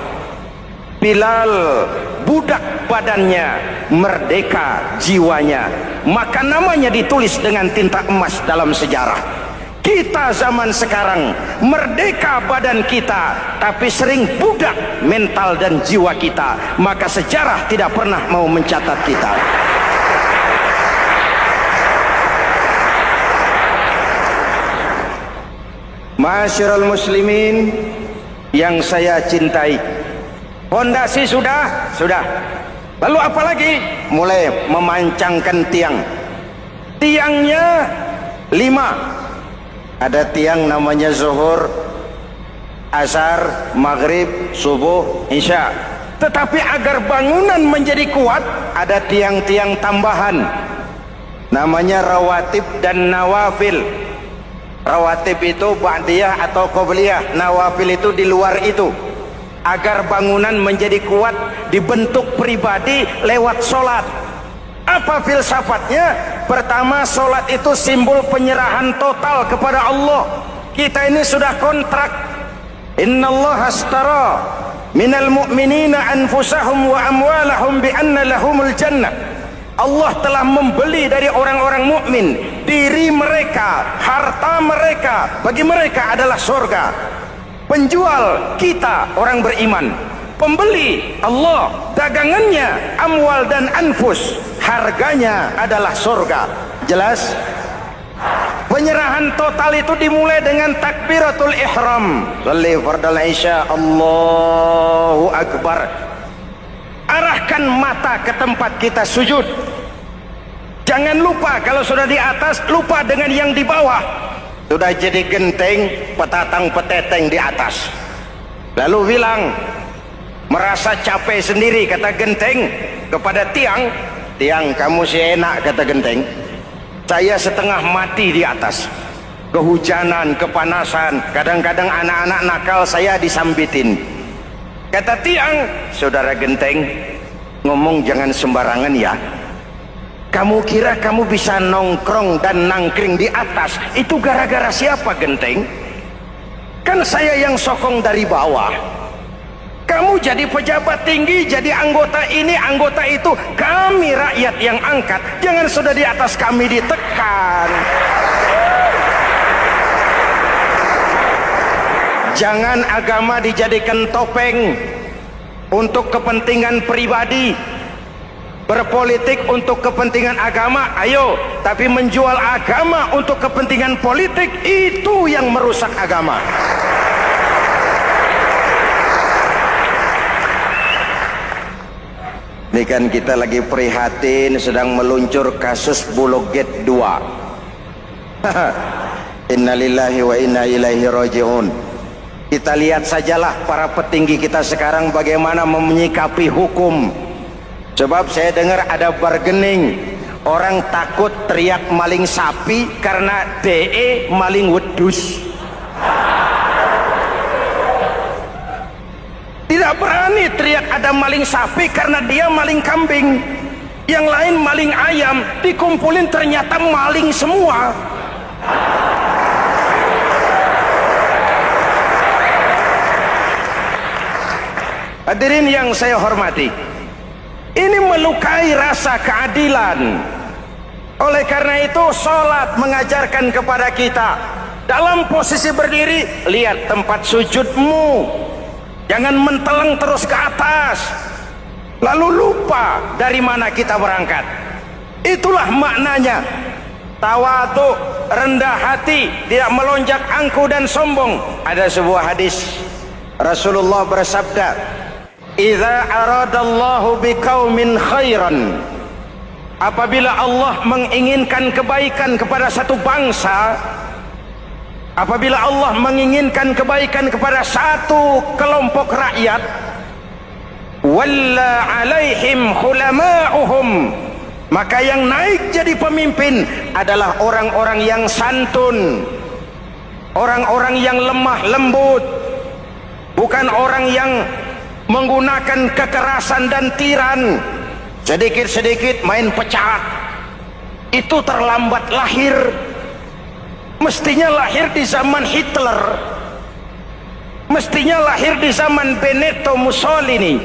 Bilal budak badannya, merdeka jiwanya, maka namanya ditulis dengan tinta emas dalam sejarah. Kita zaman sekarang merdeka badan kita, tapi sering budak mental dan jiwa kita, maka sejarah tidak pernah mau mencatat kita. Masyarul muslimin yang saya cintai, fondasi sudah. Lalu apa lagi? Mulai memancangkan tiang. Tiangnya 5. Ada tiang namanya zuhur, asar, maghrib, subuh, isya. Tetapi agar bangunan menjadi kuat, ada tiang-tiang tambahan namanya rawatib dan nawafil. Rawatib itu ba'diyah atau qobliyah, nawafil itu di luar itu. Agar bangunan menjadi kuat, dibentuk pribadi lewat sholat. Apa filsafatnya? Pertama, sholat itu simbol penyerahan total kepada Allah. Kita ini sudah kontrak. Innallaha astara minal mu'minina anfusahum wa amwalahum bi anna lahumul jannah. Allah telah membeli dari orang-orang mukmin diri mereka, harta mereka, bagi mereka adalah surga. Penjual kita orang beriman, pembeli Allah, dagangannya amwal dan anfus, harganya adalah surga. Jelas? Penyerahan total itu dimulai dengan takbiratul ihram. Shalli fardal isya, Allahu akbar. Arahkan mata ke tempat kita sujud. Jangan lupa kalau sudah di atas, lupa dengan yang di bawah. Sudah jadi genteng, petatang peteteng di atas. Lalu bilang, merasa capek sendiri, kata genteng kepada tiang. Tiang, kamu sih enak, kata genteng. Saya setengah mati di atas. Kehujanan, kepanasan, kadang-kadang anak-anak nakal saya disambitin. Kata tiang, saudara genteng, ngomong jangan sembarangan ya. Kamu kira kamu bisa nongkrong dan nangkring di atas, itu gara-gara siapa genteng? Kan Jangan saya yang sokong dari bawah. Kamu jadi pejabat tinggi, jadi anggota ini, anggota itu. Kami rakyat yang angkat. Jangan sudah di atas kami ditekan. Jangan agama dijadikan topeng untuk kepentingan pribadi. Berpolitik untuk kepentingan agama, ayo. Tapi menjual agama untuk kepentingan politik, itu yang merusak agama. Ini kan kita lagi prihatin sedang meluncur kasus Bulog Gate 2. Innalillahi wa inna ilaihi raji'un. Kita lihat sajalah para petinggi kita sekarang bagaimana menyikapi hukum. Sebab saya dengar ada bargaining, orang takut teriak maling sapi karena DE maling wedus. Tidak berani teriak ada maling sapi karena dia maling kambing. Yang lain maling ayam, dikumpulin ternyata maling semua. Hadirin yang saya hormati, ini melukai rasa keadilan. Oleh karena itu sholat mengajarkan kepada kita, dalam posisi berdiri, lihat tempat sujudmu. Jangan menteleng terus ke atas lalu lupa dari mana kita berangkat. Itulah maknanya tawadhu, rendah hati, tidak melonjak angku dan sombong. Ada sebuah hadis Rasulullah bersabda, "Idza aradallahu biqaumin khairan." Apabila Allah menginginkan kebaikan kepada satu bangsa, apabila Allah menginginkan kebaikan kepada satu kelompok rakyat, walla alaihim khulama'uhum, maka yang naik jadi pemimpin adalah orang-orang yang santun, orang-orang yang lemah lembut, bukan orang yang menggunakan kekerasan dan tiran, sedikit-sedikit main pecat. Itu terlambat lahir. Mestinya lahir di zaman Hitler, mestinya lahir di zaman Benito Mussolini,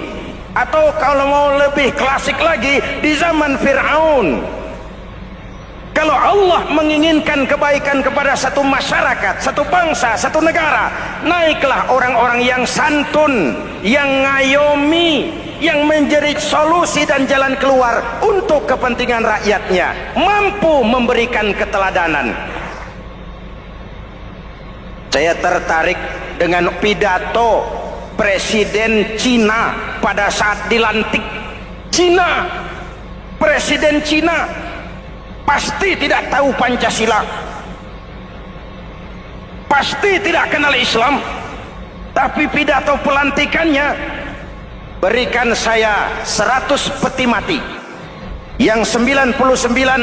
atau kalau mau lebih klasik lagi di zaman Fir'aun. Kalau Allah menginginkan kebaikan kepada satu masyarakat, satu bangsa, satu negara, naiklah orang-orang yang santun, yang ngayomi, yang menjadi solusi dan jalan keluar untuk kepentingan rakyatnya, mampu memberikan keteladanan. Saya tertarik dengan pidato Presiden Cina pada saat dilantik. Cina, Presiden Cina pasti tidak tahu Pancasila, pasti tidak kenal Islam, tapi pidato pelantikannya, berikan saya 100 peti mati, yang 99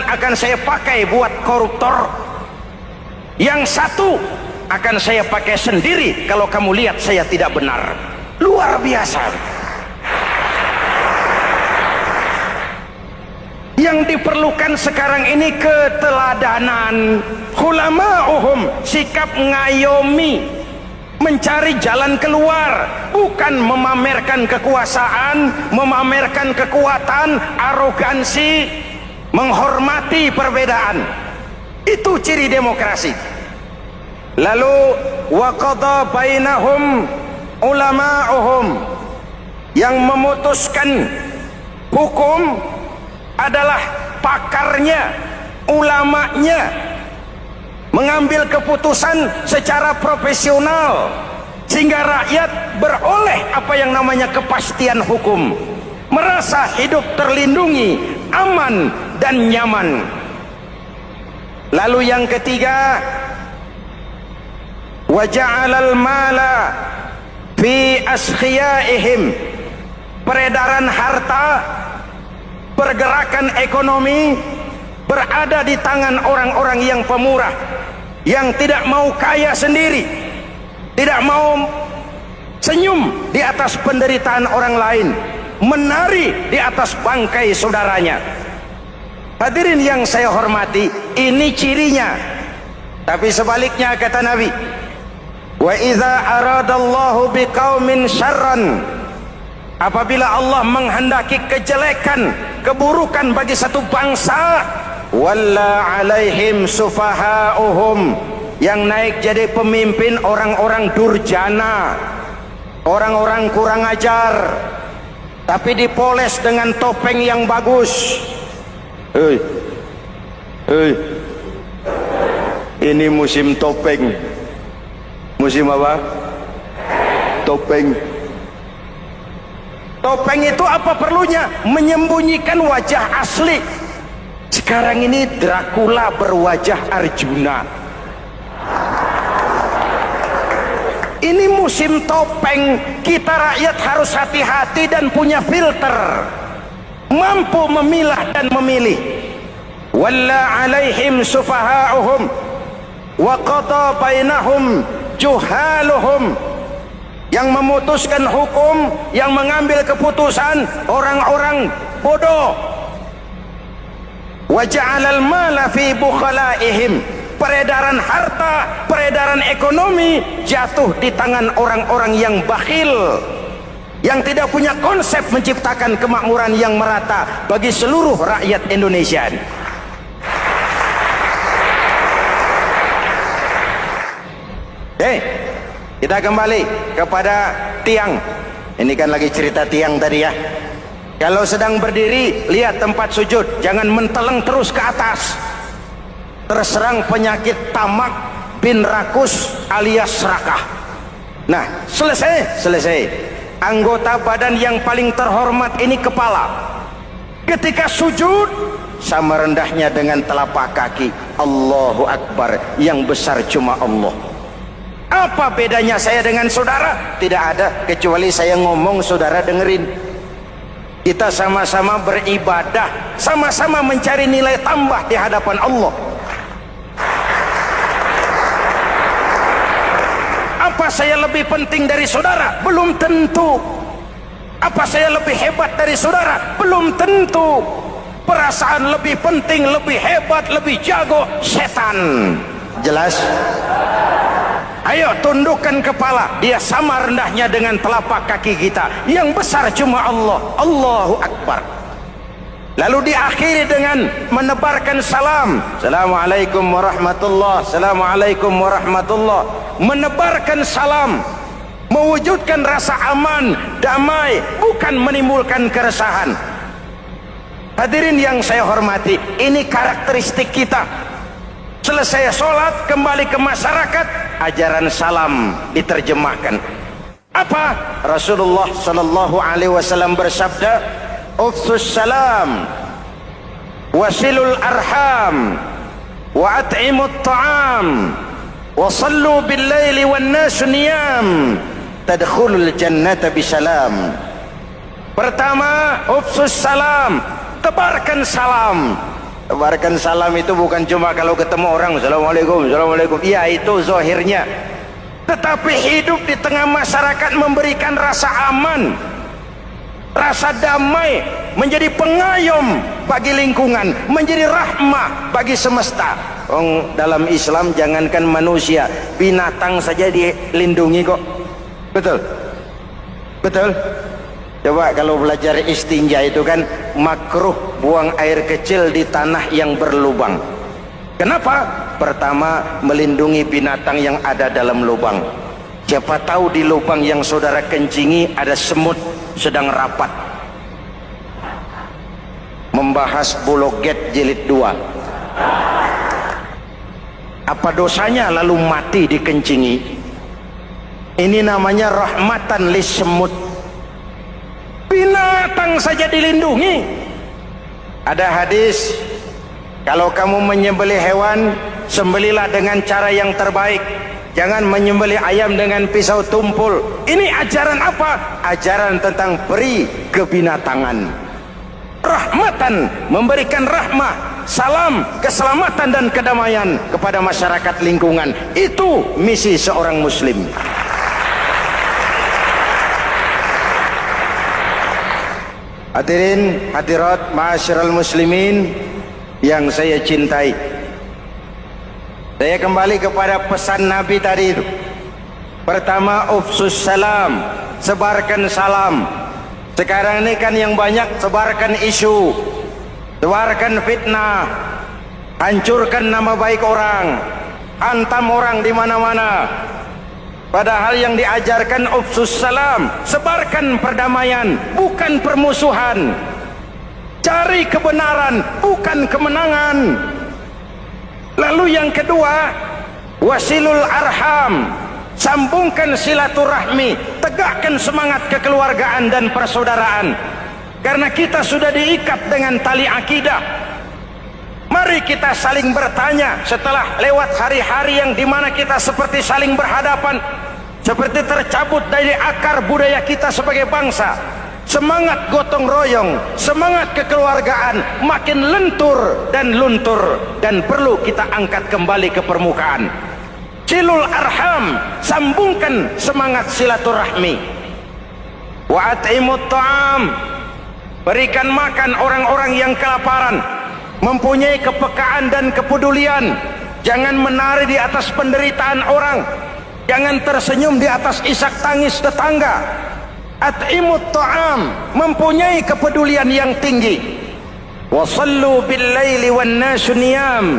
akan saya pakai buat koruptor, yang satu akan saya pakai sendiri kalau kamu lihat saya tidak benar. Luar biasa. Yang diperlukan sekarang ini keteladanan, khulama'uhum, sikap ngayomi, mencari jalan keluar, bukan memamerkan kekuasaan, memamerkan kekuatan, arogansi, menghormati perbedaan. Itu ciri demokrasi. Lalu wa qada bainahum ulama'uhum, yang memutuskan hukum adalah pakarnya, ulamanya, mengambil keputusan secara profesional sehingga rakyat beroleh apa yang namanya kepastian hukum, merasa hidup terlindungi, aman dan nyaman. Lalu yang ketiga, wa ja'alal mala fi askhiyaihim, peredaran harta, pergerakan ekonomi berada di tangan orang-orang yang pemurah, yang tidak mau kaya sendiri, tidak mau senyum di atas penderitaan orang lain, menari di atas bangkai saudaranya. Hadirin yang saya hormati, ini cirinya. Tapi sebaliknya kata Nabi, Wa idza aradallahu biqaumin syarran, apabila Allah menghendaki kejelekan, keburukan bagi satu bangsa, walla alaihim sufahauhum, yang naik jadi pemimpin orang-orang durjana, orang-orang kurang ajar, tapi dipoles dengan topeng yang bagus. Hei, hei, ini musim topeng. Musim apa? Topeng. Topeng itu apa perlunya? Menyembunyikan wajah asli. Sekarang ini Dracula berwajah Arjuna. Ini musim topeng. Kita rakyat harus hati-hati dan punya filter, mampu memilah dan memilih. Walla alaihim sufahauhum wa qada bainahum juhaluhum, yang memutuskan hukum, yang mengambil keputusan orang-orang bodoh. Wa ja'alal mala fi bukhalaihim, peredaran harta, peredaran ekonomi jatuh di tangan orang-orang yang bakhil, yang tidak punya konsep menciptakan kemakmuran yang merata bagi seluruh rakyat Indonesia. Kita kembali kepada tiang. Ini kan lagi cerita tiang tadi ya. Kalau sedang berdiri, lihat tempat sujud, jangan menteleng terus ke atas. Terserang penyakit tamak bin rakus alias serakah. Nah, selesai. Anggota badan yang paling terhormat ini kepala. Ketika sujud, sama rendahnya dengan telapak kaki. Allahu Akbar, yang besar cuma Allah. Apa bedanya saya dengan saudara? Tidak ada, kecuali saya ngomong saudara dengerin. Kita sama-sama beribadah, sama-sama mencari nilai tambah di hadapan Allah. Apa saya lebih penting dari saudara? Belum tentu. Apa saya lebih hebat dari saudara? Belum tentu. Perasaan lebih penting, lebih hebat, lebih jago setan. Jelas? Ayo tundukkan kepala, dia sama rendahnya dengan telapak kaki kita. Yang besar cuma Allah. Allahu Akbar. Lalu diakhiri dengan menebarkan salam. Assalamualaikum warahmatullah. Assalamualaikum warahmatullah. Menebarkan salam, mewujudkan rasa aman, damai, bukan menimbulkan keresahan. Hadirin yang saya hormati, ini karakteristik kita. Selesai sholat, kembali ke masyarakat, ajaran salam diterjemahkan. Apa? Rasulullah sallallahu alaihi wasallam bersabda, "Ufsus salam, wasilul arham, wa at'imut ta'am, wa sallu bil laili wan nasu niyam, tadkhulul jannata bisalam." Pertama, ufsus salam, tebarkan salam. Tebarkan salam itu bukan cuma kalau ketemu orang assalamualaikum, assalamualaikum. Ya, itu zahirnya. Tetapi hidup di tengah masyarakat memberikan rasa aman, rasa damai, menjadi pengayom bagi lingkungan, menjadi rahmah bagi semesta. Dalam Islam jangankan manusia, binatang saja dilindungi kok. Betul? Betul? Coba kalau belajar istinja itu kan makruh buang air kecil di tanah yang berlubang. Kenapa? Pertama, melindungi binatang yang ada dalam lubang. Siapa tahu di lubang yang saudara kencingi ada semut sedang rapat membahas Bologet jilid 2. Apa dosanya lalu mati dikencingi? Ini namanya rahmatan lis semut. Binatang saja dilindungi. Ada hadis, kalau kamu menyembelih hewan, sembelilah dengan cara yang terbaik. Jangan menyembelih ayam dengan pisau tumpul. Ini ajaran apa? Ajaran tentang peri kebinatangan. Rahmatan, memberikan rahmah, salam, keselamatan dan kedamaian kepada masyarakat lingkungan. Itu misi seorang muslim. Hadirin hadirat ma'asyiral muslimin yang saya cintai, saya kembali kepada pesan Nabi tadi itu. Pertama, ufsus salam, sebarkan salam. Sekarang ini kan yang banyak sebarkan isu, sebarkan fitnah, hancurkan nama baik orang, hantam orang di mana-mana. Padahal yang diajarkan ufsus salam, sebarkan perdamaian, bukan permusuhan. Cari kebenaran, bukan kemenangan. Lalu yang kedua, wasilul arham, sambungkan silaturahmi, tegakkan semangat kekeluargaan dan persaudaraan. Karena kita sudah diikat dengan tali akidah. Mari kita saling bertanya setelah lewat hari-hari yang dimana kita seperti saling berhadapan, seperti tercabut dari akar budaya kita sebagai bangsa. Semangat gotong royong, semangat kekeluargaan makin lentur dan luntur, dan perlu kita angkat kembali ke permukaan. Silul arham, sambungkan semangat silaturahmi. Wa at'imut ta'am, berikan makan orang-orang yang kelaparan, mempunyai kepekaan dan kepedulian. Jangan menari di atas penderitaan orang, jangan tersenyum di atas isak tangis tetangga. At'imut ta'am, mempunyai kepedulian yang tinggi. Wa sallu bil laili wan nasu niyam,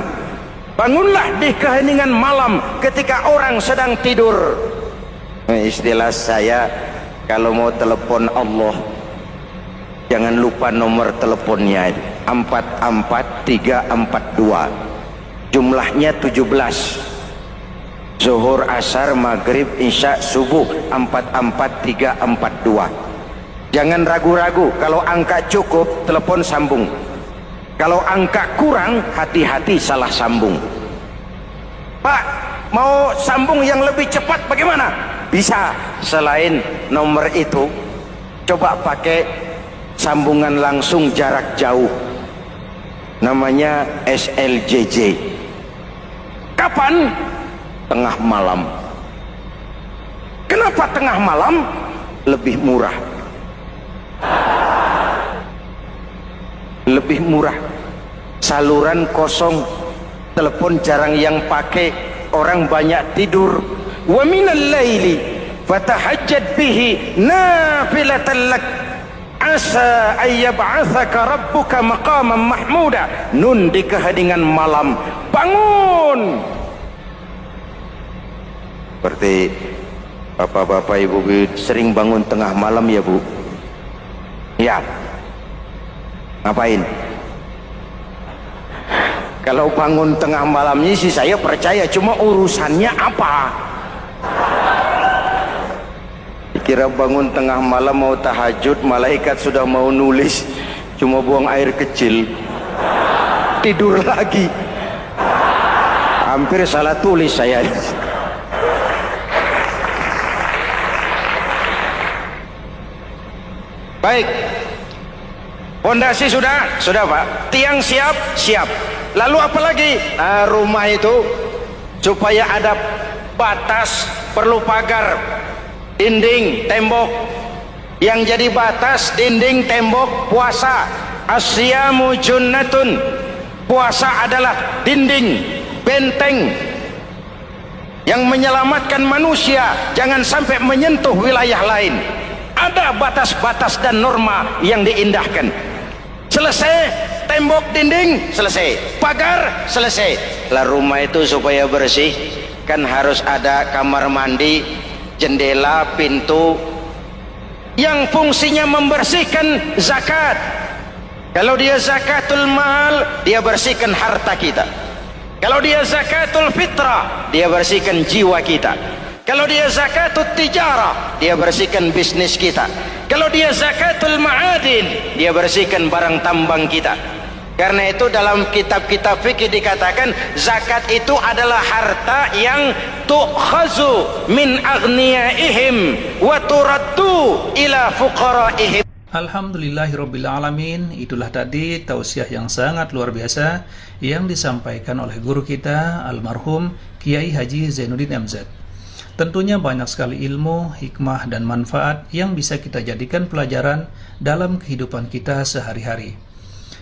bangunlah di keheningan malam ketika orang sedang tidur. Istilah saya, kalau mau telepon Allah, jangan lupa nomor teleponnya, 44342, jumlahnya 17. Zuhur, asar, maghrib, isya, subuh, 44342. Jangan ragu-ragu, kalau angka cukup telepon sambung, kalau angka kurang hati-hati salah sambung. Pak, mau sambung yang lebih cepat bagaimana? Bisa, selain nomor itu coba pakai sambungan langsung jarak jauh, namanya SLJJ. Kapan? Tengah malam. Kenapa tengah malam? Lebih murah, lebih murah. Saluran kosong, telepon jarang yang pakai, orang banyak tidur. Wa minal laili fatahajjad bihi nafilatan lak asa ayyab'atsaka rabbuka maqaman mahmuda. Nun, di keheningan malam bangun. Seperti bapak-bapak ibu sering bangun tengah malam ya Bu? Ya. Ngapain? Kalau bangun tengah malamnya sih saya percaya, cuma urusannya apa? Kira bangun tengah malam mau tahajud, malaikat sudah mau nulis, cuma buang air kecil, tidur lagi. Hampir salah tulis saya. Baik, pondasi sudah Pak, tiang siap, lalu apa lagi? Nah, rumah itu supaya ada batas, perlu pagar, dinding, tembok. Yang jadi batas, dinding, tembok, puasa. Asyamu junnatun, puasa adalah dinding, benteng yang menyelamatkan manusia jangan sampai menyentuh wilayah lain. Ada batas-batas dan norma yang diindahkan. Selesai, tembok, dinding, selesai, pagar, selesai. Lah rumah itu supaya bersih kan harus ada kamar mandi, jendela, pintu yang fungsinya membersihkan zakat. Kalau dia zakatul mal, dia bersihkan harta kita. Kalau dia zakatul fitrah, dia bersihkan jiwa kita. Kalau dia zakatul tijarah, dia bersihkan bisnis kita. Kalau dia zakatul ma'adin, dia bersihkan barang tambang kita. Karena itu dalam kitab-kitab fikih dikatakan zakat itu adalah harta yang tu'khazu min aghniyaihim wa turaddu ila fuqaraihim. Alhamdulillahirrabbilalamin. Itulah tadi tausiah yang sangat luar biasa yang disampaikan oleh guru kita almarhum Kiai Haji Zainuddin MZ. Tentunya banyak sekali ilmu, hikmah, dan manfaat yang bisa kita jadikan pelajaran dalam kehidupan kita sehari-hari.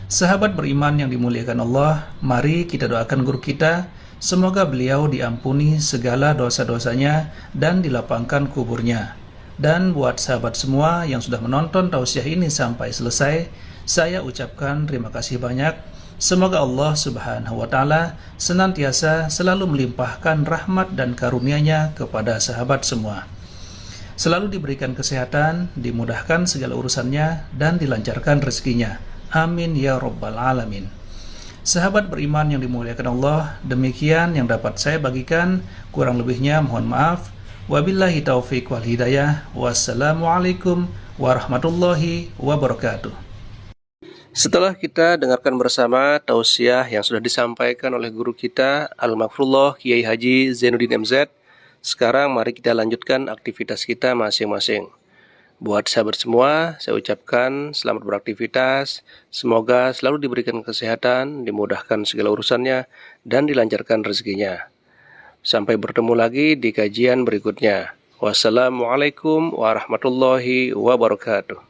Sahabat beriman yang dimuliakan Allah, mari kita doakan guru kita Semoga beliau diampuni segala dosa-dosanya dan dilapangkan kuburnya. Dan buat sahabat semua yang sudah menonton tausiah ini sampai selesai, saya ucapkan terima kasih banyak. Semoga Allah Subhanahu wa Ta'ala senantiasa selalu melimpahkan rahmat dan karunia-Nya kepada sahabat semua. Selalu diberikan kesehatan, dimudahkan segala urusannya, dan dilancarkan rezekinya. Amin ya Rabbal Alamin. Sahabat beriman yang dimuliakan Allah, demikian yang dapat saya bagikan. Kurang lebihnya mohon maaf. Wabillahi taufiq wal hidayah. Wassalamualaikum warahmatullahi wabarakatuh. Setelah kita dengarkan bersama tausiah yang sudah disampaikan oleh guru kita Al-Maghfurullah Kiai Haji Zainuddin MZ, sekarang mari kita lanjutkan aktivitas kita masing-masing. Buat sahabat semua, saya ucapkan selamat beraktivitas. Semoga selalu diberikan kesehatan, dimudahkan segala urusannya, dan dilancarkan rezekinya. Sampai bertemu lagi di kajian berikutnya. Wassalamualaikum warahmatullahi wabarakatuh.